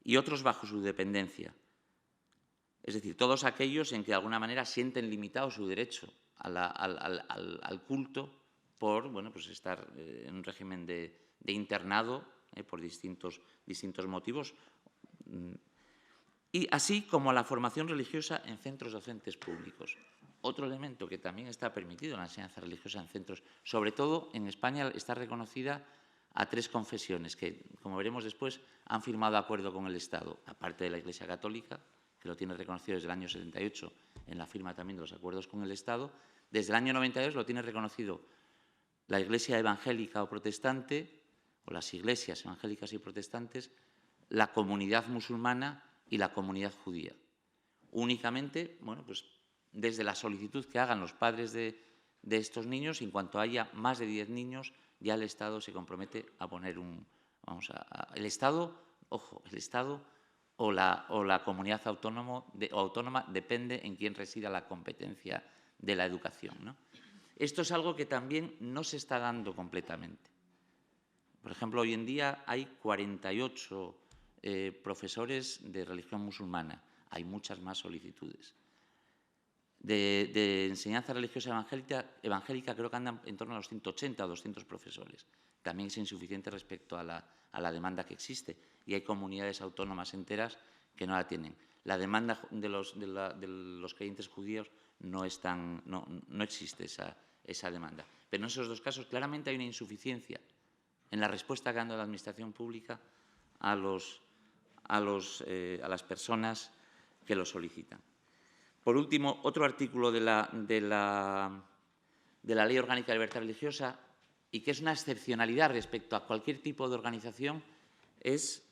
y otros bajo su dependencia. Es decir, todos aquellos en que de alguna manera sienten limitado su derecho al culto por, bueno, pues estar en un régimen de internado por distintos motivos, y así como la formación religiosa en centros docentes públicos. Otro elemento que también está permitido en la enseñanza religiosa en centros, sobre todo en España está reconocida a 3 confesiones que, como veremos después, han firmado acuerdo con el Estado, aparte de la Iglesia Católica, que lo tiene reconocido desde el año 78 en la firma también de los acuerdos con el Estado. Desde el año 92 lo tiene reconocido la Iglesia evangélica o protestante, o las iglesias evangélicas y protestantes, la comunidad musulmana y la comunidad judía. Únicamente, bueno, pues desde la solicitud que hagan los padres de estos niños, en cuanto haya más de 10 niños, ya el Estado se compromete a poner el Estado, ojo, el Estado o la comunidad autónoma depende en quién resida la competencia de la educación, ¿no? Esto es algo que también no se está dando completamente. Por ejemplo, hoy en día hay 48 profesores de religión musulmana. Hay muchas más solicitudes. De enseñanza religiosa evangélica creo que andan en torno a los 180 o 200 profesores. También es insuficiente respecto a la demanda que existe. Y hay comunidades autónomas enteras que no la tienen. La demanda de los creyentes judíos no existe esa demanda. Pero en esos 2 casos claramente hay una insuficiencia en la respuesta que ha dado la Administración pública a las personas que lo solicitan. Por último, otro artículo de la Ley Orgánica de Libertad Religiosa, y que es una excepcionalidad respecto a cualquier tipo de organización, es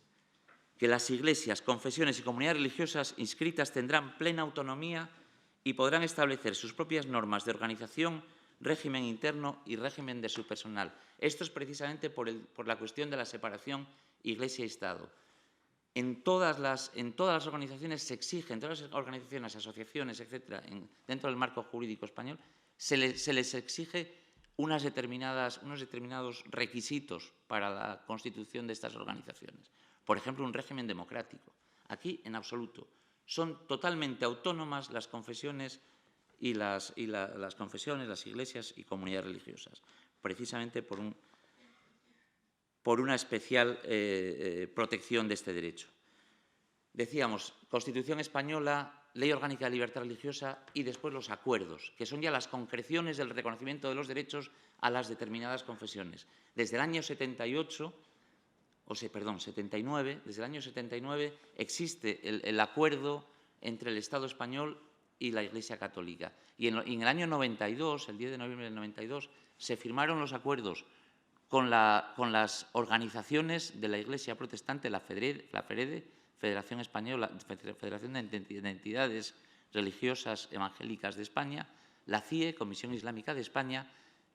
que las iglesias, confesiones y comunidades religiosas inscritas tendrán plena autonomía y podrán establecer sus propias normas de organización, régimen interno y régimen de su personal. Esto es precisamente por la cuestión de la separación Iglesia y Estado. En todas las organizaciones se exige, en todas las organizaciones, asociaciones, etcétera, dentro del marco jurídico español, se les exige unos determinados requisitos para la constitución de estas organizaciones. Por ejemplo, un régimen democrático. Aquí, en absoluto. Son totalmente autónomas las confesiones las iglesias y comunidades religiosas, precisamente por una especial protección de este derecho. Decíamos, Constitución española, Ley Orgánica de Libertad Religiosa y después los acuerdos, que son ya las concreciones del reconocimiento de los derechos a las determinadas confesiones. Desde el año 79, desde el año 79 existe el acuerdo entre el Estado español y la Iglesia Católica. Y en el año 92, el 10 de noviembre del 92, se firmaron los acuerdos con las organizaciones de la Iglesia protestante, la FEREDE, Federación Española, Federación de Entidades Religiosas Evangélicas de España, la CIE, Comisión Islámica de España,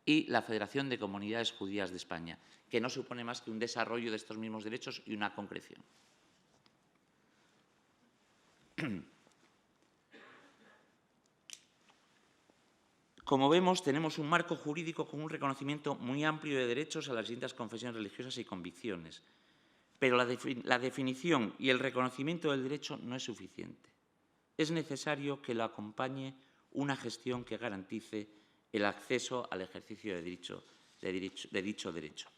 y la Federación de Comunidades Judías de España, que no supone más que un desarrollo de estos mismos derechos y una concreción. Como vemos, tenemos un marco jurídico con un reconocimiento muy amplio de derechos a las distintas confesiones religiosas y convicciones, pero la definición y el reconocimiento del derecho no es suficiente. Es necesario que lo acompañe una gestión que garantice el acceso al ejercicio de dicho derecho.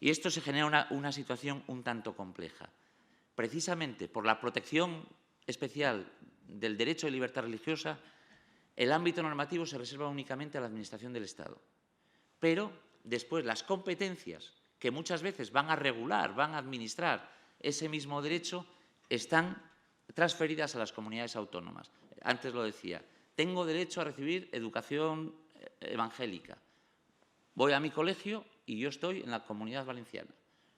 Y esto se genera una situación un tanto compleja. Precisamente por la protección especial del derecho de libertad religiosa, el ámbito normativo se reserva únicamente a la Administración del Estado. Pero después las competencias que muchas veces van a regular, van a administrar ese mismo derecho, están transferidas a las comunidades autónomas. Antes lo decía, tengo derecho a recibir educación evangélica. Voy a mi colegio y yo estoy en la Comunidad Valenciana.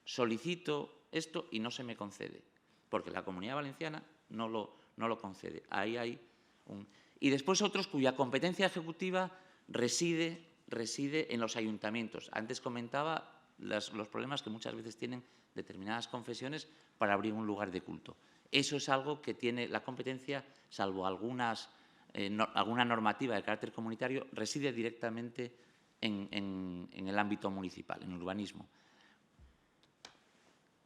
Solicito esto y no se me concede, porque la Comunidad Valenciana no lo concede. Ahí hay un... Y después otros cuya competencia ejecutiva reside en los ayuntamientos. Antes comentaba los problemas que muchas veces tienen determinadas confesiones para abrir un lugar de culto. Eso es algo que tiene la competencia, salvo alguna normativa de carácter comunitario, reside directamente en el ámbito municipal, en el urbanismo.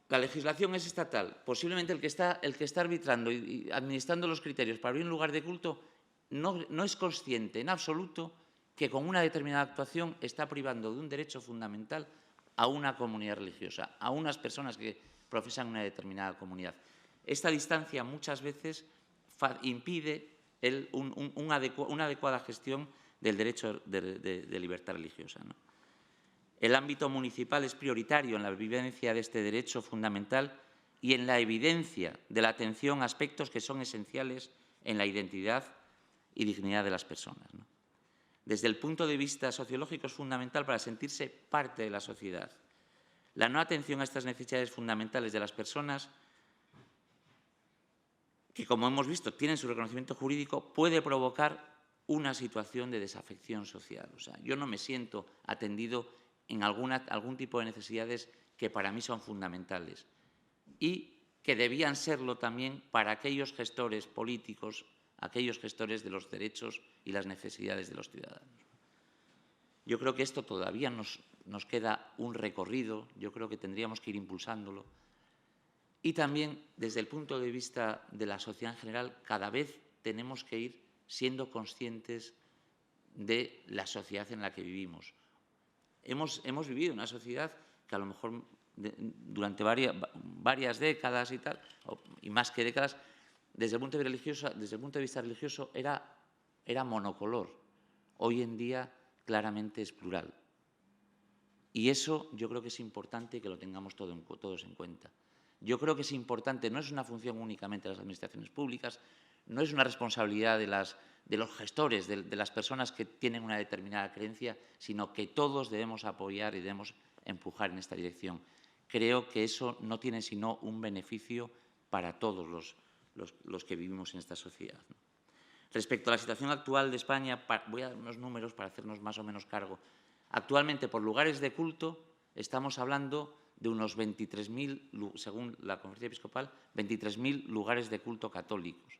La legislación es estatal. Posiblemente el que está arbitrando y administrando los criterios para abrir un lugar de culto no es consciente en absoluto que con una determinada actuación está privando de un derecho fundamental a una comunidad religiosa, a unas personas que profesan una determinada comunidad. Esta distancia muchas veces impide una adecuada gestión del derecho de libertad religiosa, ¿no? El ámbito municipal es prioritario en la vivencia de este derecho fundamental y en la evidencia de la atención a aspectos que son esenciales en la identidad y dignidad de las personas, ¿no? Desde el punto de vista sociológico es fundamental para sentirse parte de la sociedad. La no atención a estas necesidades fundamentales de las personas, que como hemos visto tienen su reconocimiento jurídico, puede provocar una situación de desafección social. O sea, yo no me siento atendido en algún tipo de necesidades que para mí son fundamentales y que debían serlo también para aquellos gestores políticos, aquellos gestores de los derechos y las necesidades de los ciudadanos. Yo creo que esto todavía nos queda un recorrido, yo creo que tendríamos que ir impulsándolo. Y también, desde el punto de vista de la sociedad en general, cada vez tenemos que ir siendo conscientes de la sociedad en la que vivimos. Hemos vivido una sociedad que a lo mejor durante varias décadas y tal, y más que décadas, desde el punto de vista religioso era monocolor. Hoy en día claramente es plural. Y eso yo creo que es importante que lo tengamos todos en cuenta. Yo creo que es importante, no es una función únicamente de las administraciones públicas, no es una responsabilidad de los gestores, de las personas que tienen una determinada creencia, sino que todos debemos apoyar y debemos empujar en esta dirección. Creo que eso no tiene sino un beneficio para todos los que vivimos en esta sociedad, ¿no? Respecto a la situación actual de España, voy a dar unos números para hacernos más o menos cargo. Actualmente, por lugares de culto, estamos hablando de unos 23.000, según la Conferencia Episcopal, 23.000 lugares de culto católicos.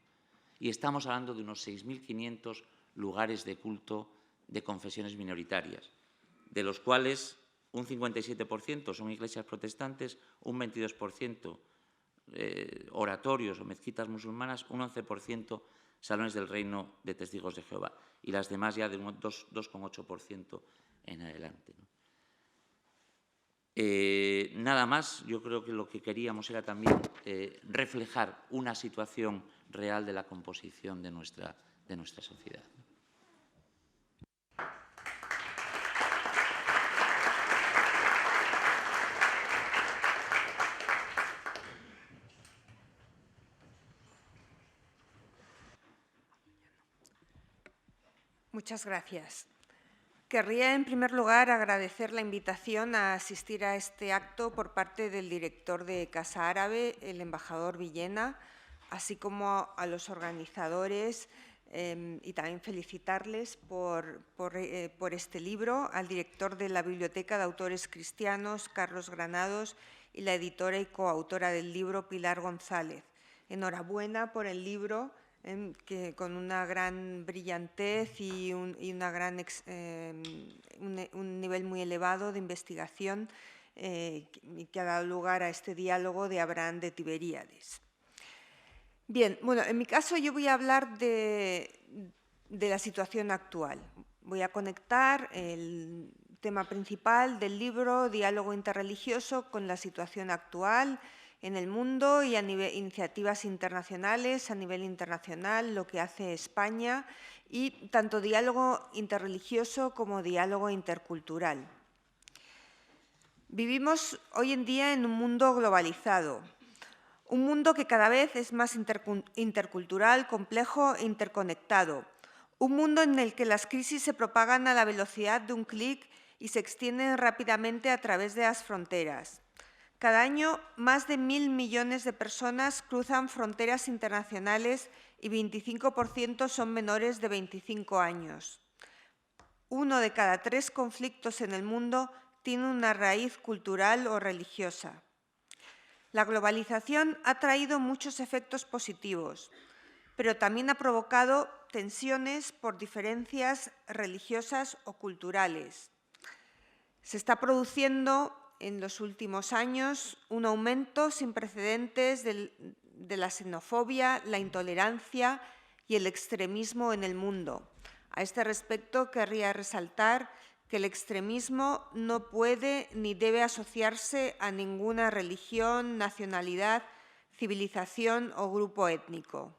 Y estamos hablando de unos 6.500 lugares de culto de confesiones minoritarias, de los cuales un 57% son iglesias protestantes, un 22% oratorios o mezquitas musulmanas, un 11% salones del Reino de Testigos de Jehová y las demás ya de un 2,8% en adelante, ¿no? Nada más, yo creo que lo que queríamos era también reflejar una situación real de la composición de nuestra sociedad. Muchas gracias. Querría, en primer lugar, agradecer la invitación a asistir a este acto por parte del director de Casa Árabe, el embajador Villena, así como a los organizadores y también felicitarles por este libro, al director de la Biblioteca de Autores Cristianos, Carlos Granados, y la editora y coautora del libro, Pilar González. Enhorabuena por el libro, que con una gran brillantez y un nivel muy elevado de investigación que ha dado lugar a este diálogo de Abraham de Tiberíades. Bien, bueno, en mi caso yo voy a hablar de la situación actual. Voy a conectar el tema principal del libro, Diálogo interreligioso, con la situación actual en el mundo y a nivel iniciativas internacionales, a nivel internacional, lo que hace España, y tanto diálogo interreligioso como diálogo intercultural. Vivimos hoy en día en un mundo globalizado, un mundo que cada vez es más intercultural, complejo e interconectado, un mundo en el que las crisis se propagan a la velocidad de un clic y se extienden rápidamente a través de las fronteras. Cada año, más de 1.000 millones de personas cruzan fronteras internacionales y 25% son menores de 25 años. 1 de cada 3 conflictos en el mundo tiene una raíz cultural o religiosa. La globalización ha traído muchos efectos positivos, pero también ha provocado tensiones por diferencias religiosas o culturales. Se está produciendo en los últimos años un aumento sin precedentes de la xenofobia, la intolerancia y el extremismo en el mundo. A este respecto, querría resaltar que el extremismo no puede ni debe asociarse a ninguna religión, nacionalidad, civilización o grupo étnico.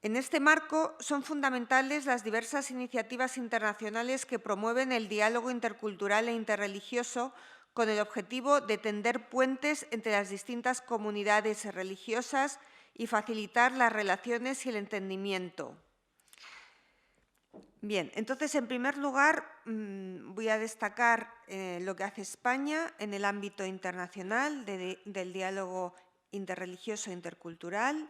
En este marco son fundamentales las diversas iniciativas internacionales que promueven el diálogo intercultural e interreligioso con el objetivo de tender puentes entre las distintas comunidades religiosas y facilitar las relaciones y el entendimiento. Bien, entonces, en primer lugar, voy a destacar lo que hace España en el ámbito internacional del diálogo interreligioso e intercultural.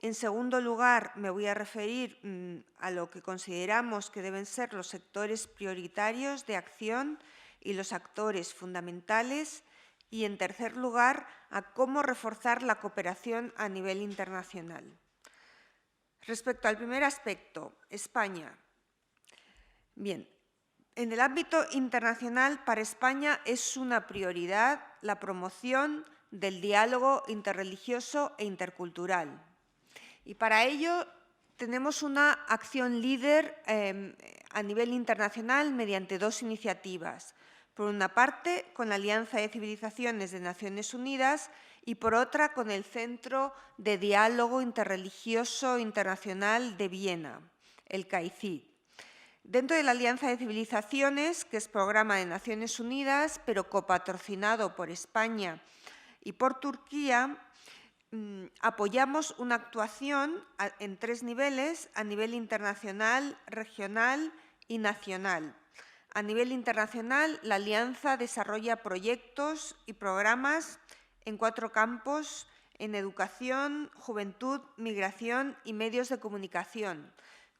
En segundo lugar, me voy a referir a lo que consideramos que deben ser los sectores prioritarios de acción y los actores fundamentales. Y, en tercer lugar, a cómo reforzar la cooperación a nivel internacional. Respecto al primer aspecto, España. Bien, en el ámbito internacional, para España es una prioridad la promoción del diálogo interreligioso e intercultural. Y para ello tenemos una acción líder a nivel internacional mediante 2 iniciativas. Por una parte, con la Alianza de Civilizaciones de Naciones Unidas y por otra, con el Centro de Diálogo Interreligioso Internacional de Viena, el CAICID. Dentro de la Alianza de Civilizaciones, que es programa de Naciones Unidas, pero copatrocinado por España y por Turquía, apoyamos una actuación en 3 niveles, a nivel internacional, regional y nacional. A nivel internacional, la Alianza desarrolla proyectos y programas en 4 campos: en educación, juventud, migración y medios de comunicación,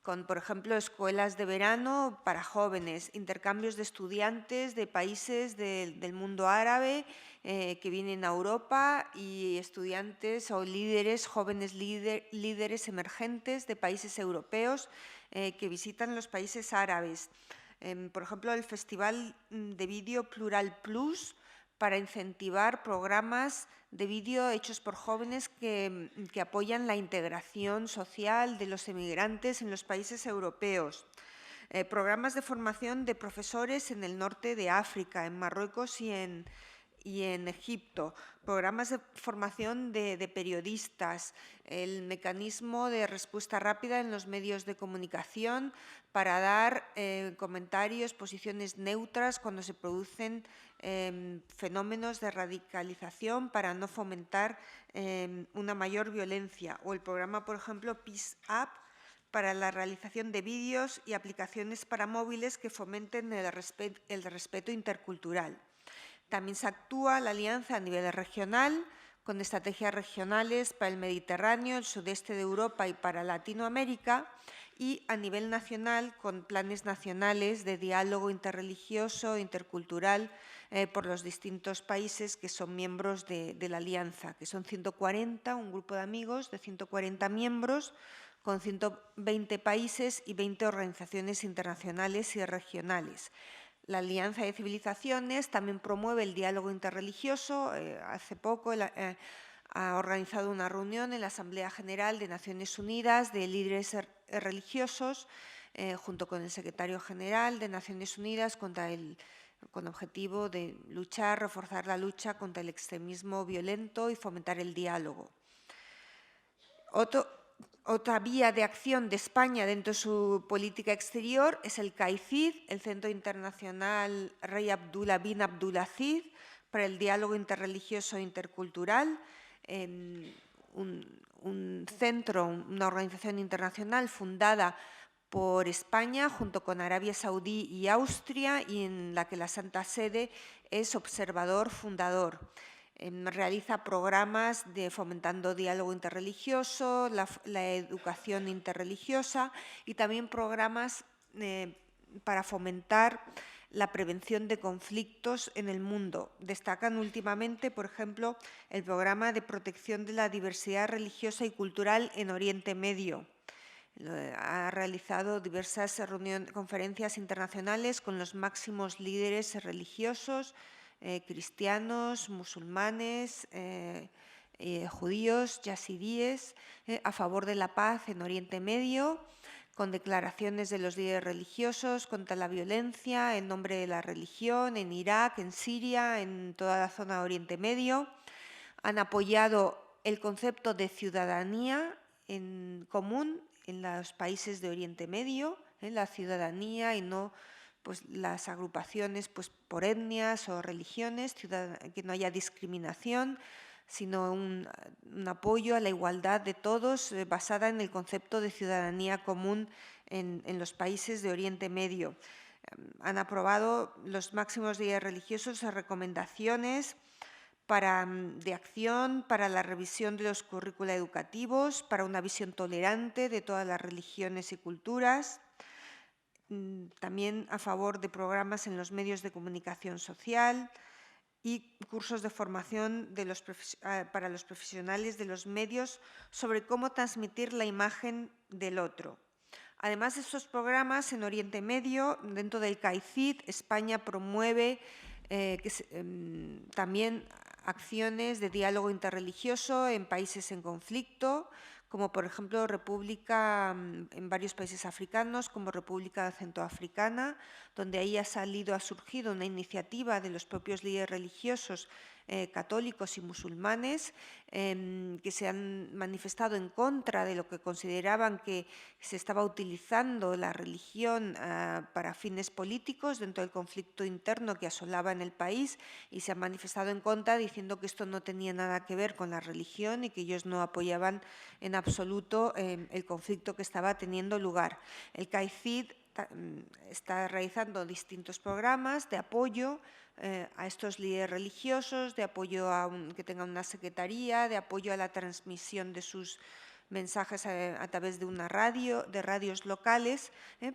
con, por ejemplo, escuelas de verano para jóvenes, intercambios de estudiantes de países del mundo árabe que vienen a Europa y estudiantes o líderes, jóvenes líderes emergentes de países europeos que visitan los países árabes. Por ejemplo, el Festival de Vídeo Plural Plus, para incentivar programas de vídeo hechos por jóvenes que apoyan la integración social de los emigrantes en los países europeos. programas de formación de profesores en el norte de África, en Marruecos y en Egipto, programas de formación de periodistas, el mecanismo de respuesta rápida en los medios de comunicación para dar comentarios, posiciones neutras cuando se producen fenómenos de radicalización para no fomentar una mayor violencia, o el programa, por ejemplo, Peace Up, para la realización de vídeos y aplicaciones para móviles que fomenten el respeto intercultural. También se actúa la alianza a nivel regional, con estrategias regionales para el Mediterráneo, el sudeste de Europa y para Latinoamérica, y a nivel nacional con planes nacionales de diálogo interreligioso, intercultural, por los distintos países que son miembros de la alianza, que son 140, un grupo de amigos de 140 miembros, con 120 países y 20 organizaciones internacionales y regionales. La Alianza de Civilizaciones también promueve el diálogo interreligioso. Hace poco ha organizado una reunión en la Asamblea General de Naciones Unidas de líderes religiosos, junto con el Secretario General de Naciones Unidas, con objetivo de reforzar la lucha contra el extremismo violento y fomentar el diálogo. Otra vía de acción de España dentro de su política exterior es el CAICID, el Centro Internacional Rey Abdullah bin Abdulaziz, para el diálogo interreligioso e intercultural, un centro, una organización internacional fundada por España junto con Arabia Saudí y Austria, y en la que la Santa Sede es observador fundador. Realiza programas de fomentando diálogo interreligioso, la educación interreligiosa, y también programas para fomentar la prevención de conflictos en el mundo. Destacan últimamente, por ejemplo, el programa de protección de la diversidad religiosa y cultural en Oriente Medio. Ha realizado diversas conferencias internacionales con los máximos líderes religiosos, cristianos, musulmanes, judíos, yazidíes, a favor de la paz en Oriente Medio, con declaraciones de los líderes religiosos contra la violencia en nombre de la religión en Irak, en Siria, en toda la zona de Oriente Medio. Han apoyado el concepto de ciudadanía en común en los países de Oriente Medio, la ciudadanía y no las agrupaciones por etnias o religiones, que no haya discriminación, sino un apoyo a la igualdad de todos basada en el concepto de ciudadanía común en los países de Oriente Medio. Han aprobado los máximos líderes religiosos recomendaciones de acción para la revisión de los currícula educativos, para una visión tolerante de todas las religiones y culturas, también a favor de programas en los medios de comunicación social y cursos de formación para los profesionales de los medios sobre cómo transmitir la imagen del otro. Además de estos programas en Oriente Medio, dentro del CAICID, España promueve también acciones de diálogo interreligioso en países en conflicto, como por ejemplo en varios países africanos, como República Centroafricana, donde ahí ha surgido una iniciativa de los propios líderes religiosos católicos y musulmanes, que se han manifestado en contra de lo que consideraban que se estaba utilizando la religión para fines políticos dentro del conflicto interno que asolaba en el país, y se han manifestado en contra diciendo que esto no tenía nada que ver con la religión y que ellos no apoyaban en absoluto el conflicto que estaba teniendo lugar. El CAICID está realizando distintos programas de apoyo a estos líderes religiosos, de apoyo a que tengan una secretaría, de apoyo a la transmisión de sus mensajes a través de radios locales,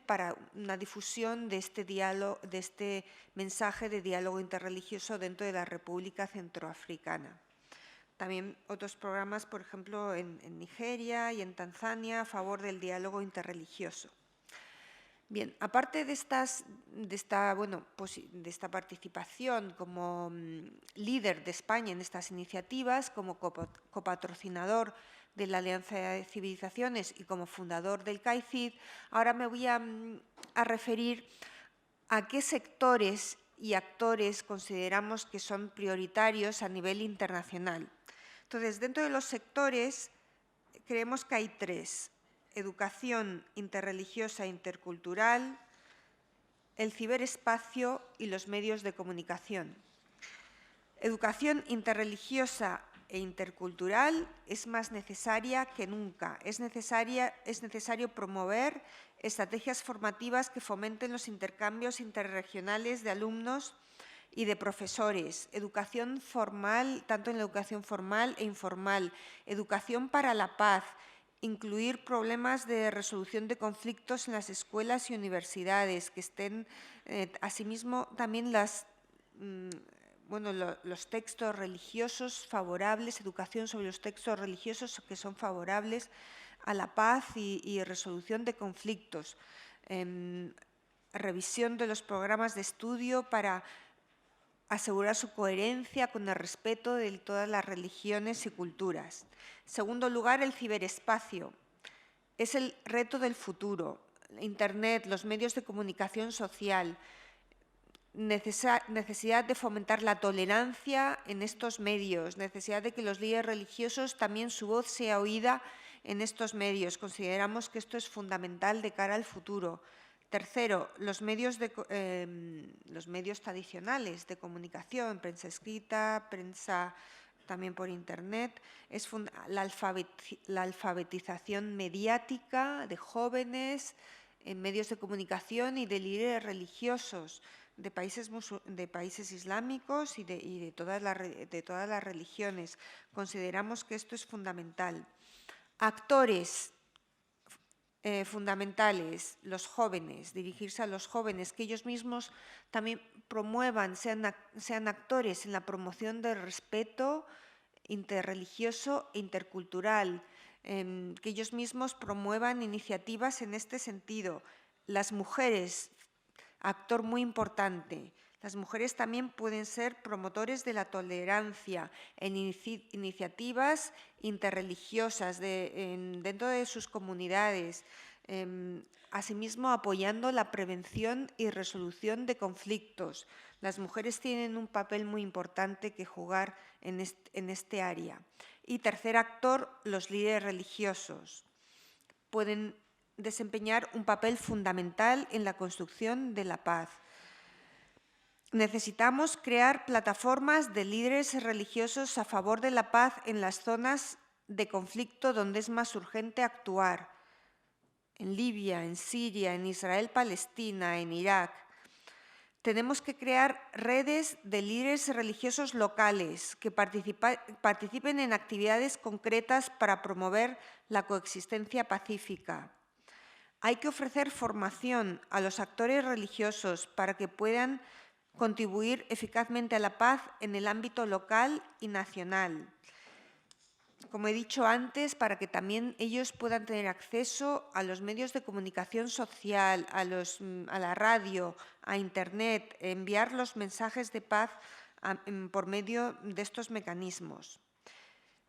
para una difusión de este mensaje de diálogo interreligioso dentro de la República Centroafricana. También otros programas, por ejemplo, en Nigeria y en Tanzania, a favor del diálogo interreligioso. Bien, aparte de esta participación como líder de España en estas iniciativas, como copatrocinador de la Alianza de Civilizaciones y como fundador del CAICID, ahora me voy a referir a qué sectores y actores consideramos que son prioritarios a nivel internacional. Entonces, dentro de los sectores, creemos que hay tres: educación interreligiosa e intercultural, el ciberespacio y los medios de comunicación. Educación interreligiosa e intercultural es más necesaria que nunca. Es necesario promover estrategias formativas que fomenten los intercambios interregionales de alumnos y de profesores. Educación formal, tanto en la educación formal e informal. Educación para la paz. Incluir problemas de resolución de conflictos en las escuelas y universidades, que estén, asimismo, también los textos religiosos favorables, educación sobre los textos religiosos que son favorables a la paz y resolución de conflictos. Revisión de los programas de estudio para asegurar su coherencia con el respeto de todas las religiones y culturas. En segundo lugar, el ciberespacio. Es el reto del futuro. Internet, los medios de comunicación social, necesidad de fomentar la tolerancia en estos medios, necesidad de que los líderes religiosos también su voz sea oída en estos medios. Consideramos que esto es fundamental de cara al futuro. Tercero, los medios tradicionales de comunicación, prensa escrita, prensa también por Internet, es la alfabetización mediática de jóvenes en medios de comunicación y de líderes religiosos de países islámicos y de todas las religiones. Consideramos que esto es fundamental. Actores fundamentales, los jóvenes, dirigirse a los jóvenes, que ellos mismos también promuevan, sean actores en la promoción del respeto interreligioso e intercultural, que ellos mismos promuevan iniciativas en este sentido. Las mujeres, actor muy importante. Las mujeres también pueden ser promotores de la tolerancia en iniciativas interreligiosas dentro de sus comunidades, asimismo apoyando la prevención y resolución de conflictos. Las mujeres tienen un papel muy importante que jugar en este área. Y tercer actor, los líderes religiosos. Pueden desempeñar un papel fundamental en la construcción de la paz. Necesitamos crear plataformas de líderes religiosos a favor de la paz en las zonas de conflicto donde es más urgente actuar. En Libia, en Siria, en Israel, Palestina, en Irak. Tenemos que crear redes de líderes religiosos locales que participen en actividades concretas para promover la coexistencia pacífica. Hay que ofrecer formación a los actores religiosos para que puedan contribuir eficazmente a la paz en el ámbito local y nacional. Como he dicho antes, para que también ellos puedan tener acceso a los medios de comunicación social, a la radio, a Internet, enviar los mensajes de paz por medio de estos mecanismos.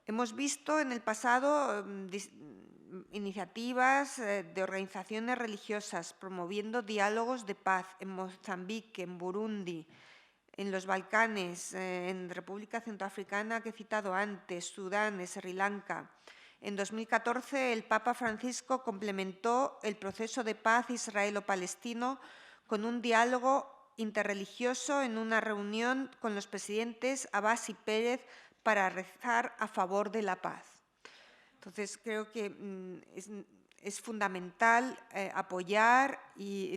Hemos visto en el pasado iniciativas de organizaciones religiosas promoviendo diálogos de paz en Mozambique, en Burundi, en los Balcanes, en República Centroafricana que he citado antes, Sudán, Sri Lanka. En 2014 el Papa Francisco complementó el proceso de paz israelo-palestino con un diálogo interreligioso en una reunión con los presidentes Abbas y Pérez para rezar a favor de la paz. Entonces, creo que es fundamental apoyar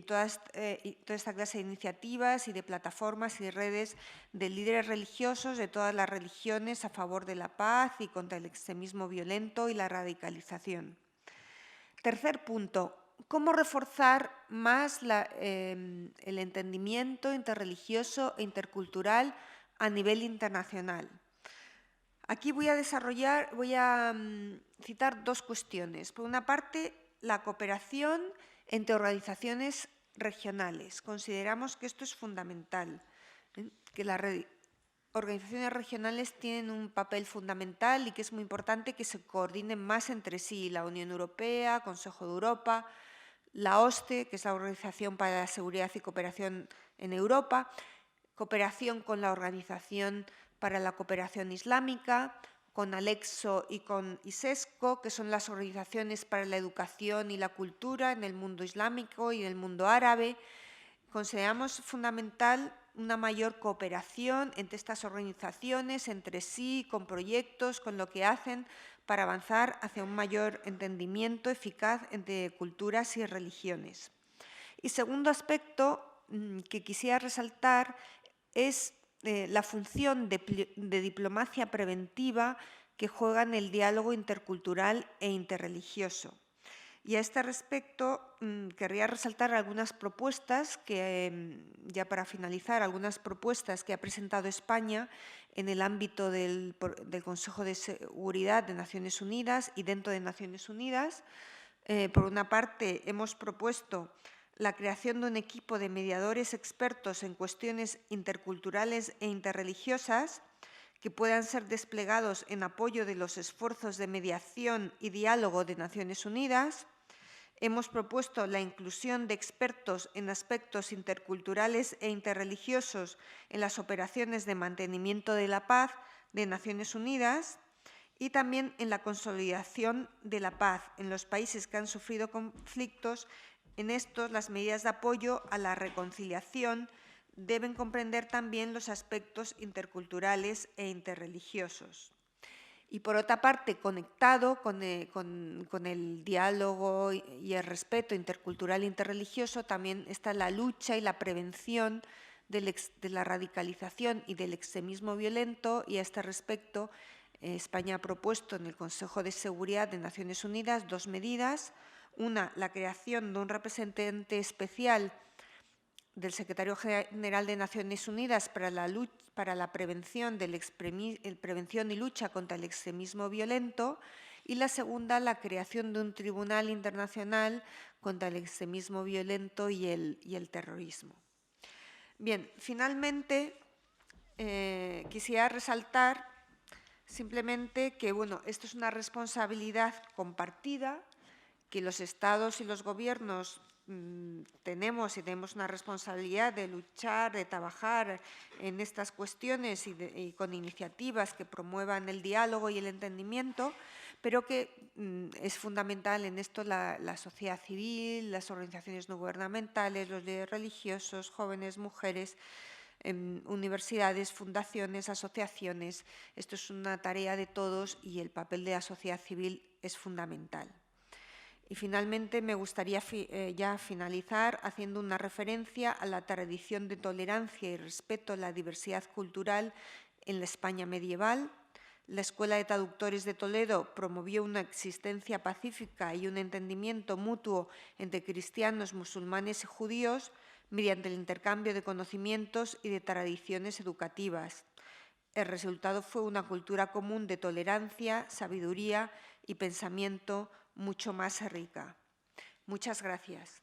toda esta clase de iniciativas y de plataformas y redes de líderes religiosos de todas las religiones a favor de la paz y contra el extremismo violento y la radicalización. Tercer punto, ¿cómo reforzar más el entendimiento interreligioso e intercultural a nivel internacional? Aquí voy a citar dos cuestiones. Por una parte, la cooperación entre organizaciones regionales. Consideramos que esto es fundamental, que organizaciones regionales tienen un papel fundamental y que es muy importante que se coordinen más entre sí, la Unión Europea, Consejo de Europa, la OSCE, que es la Organización para la Seguridad y Cooperación en Europa, cooperación con la Organización para la Cooperación Islámica, con Alexo y con ISESCO, que son las organizaciones para la educación y la cultura en el mundo islámico y en el mundo árabe. Consideramos fundamental una mayor cooperación entre estas organizaciones, entre sí, con proyectos, con lo que hacen para avanzar hacia un mayor entendimiento eficaz entre culturas y religiones. Y segundo aspecto que quisiera resaltar es la función de diplomacia preventiva que juega en el diálogo intercultural e interreligioso. Y a este respecto, querría resaltar algunas propuestas que, ya para finalizar, algunas propuestas que ha presentado España en el ámbito del Consejo de Seguridad de Naciones Unidas y dentro de Naciones Unidas. Por una parte, hemos propuesto la creación de un equipo de mediadores expertos en cuestiones interculturales e interreligiosas que puedan ser desplegados en apoyo de los esfuerzos de mediación y diálogo de Naciones Unidas. Hemos propuesto la inclusión de expertos en aspectos interculturales e interreligiosos en las operaciones de mantenimiento de la paz de Naciones Unidas y también en la consolidación de la paz en los países que han sufrido conflictos. En estos, las medidas de apoyo a la reconciliación deben comprender también los aspectos interculturales e interreligiosos. Y por otra parte, conectado con el diálogo y el respeto intercultural e interreligioso, también está la lucha y la prevención de la radicalización y del extremismo violento, y a este respecto España ha propuesto en el Consejo de Seguridad de Naciones Unidas 2 medidas. Una, la creación de un representante especial del Secretario General de Naciones Unidas para la prevención y lucha contra el extremismo violento, y la segunda, la creación de un Tribunal Internacional contra el extremismo violento y el terrorismo. Bien, finalmente quisiera resaltar simplemente que esto es una responsabilidad compartida, que los Estados y los gobiernos tenemos una responsabilidad de luchar, de trabajar en estas cuestiones y con iniciativas que promuevan el diálogo y el entendimiento, pero que es fundamental en esto la sociedad civil, las organizaciones no gubernamentales, los líderes religiosos, jóvenes, mujeres, universidades, fundaciones, asociaciones. Esto es una tarea de todos y el papel de la sociedad civil es fundamental. Y finalmente me gustaría ya finalizar haciendo una referencia a la tradición de tolerancia y respeto a la diversidad cultural en la España medieval. La Escuela de Traductores de Toledo promovió una existencia pacífica y un entendimiento mutuo entre cristianos, musulmanes y judíos mediante el intercambio de conocimientos y de tradiciones educativas. El resultado fue una cultura común de tolerancia, sabiduría y pensamiento mucho más rica. Muchas gracias.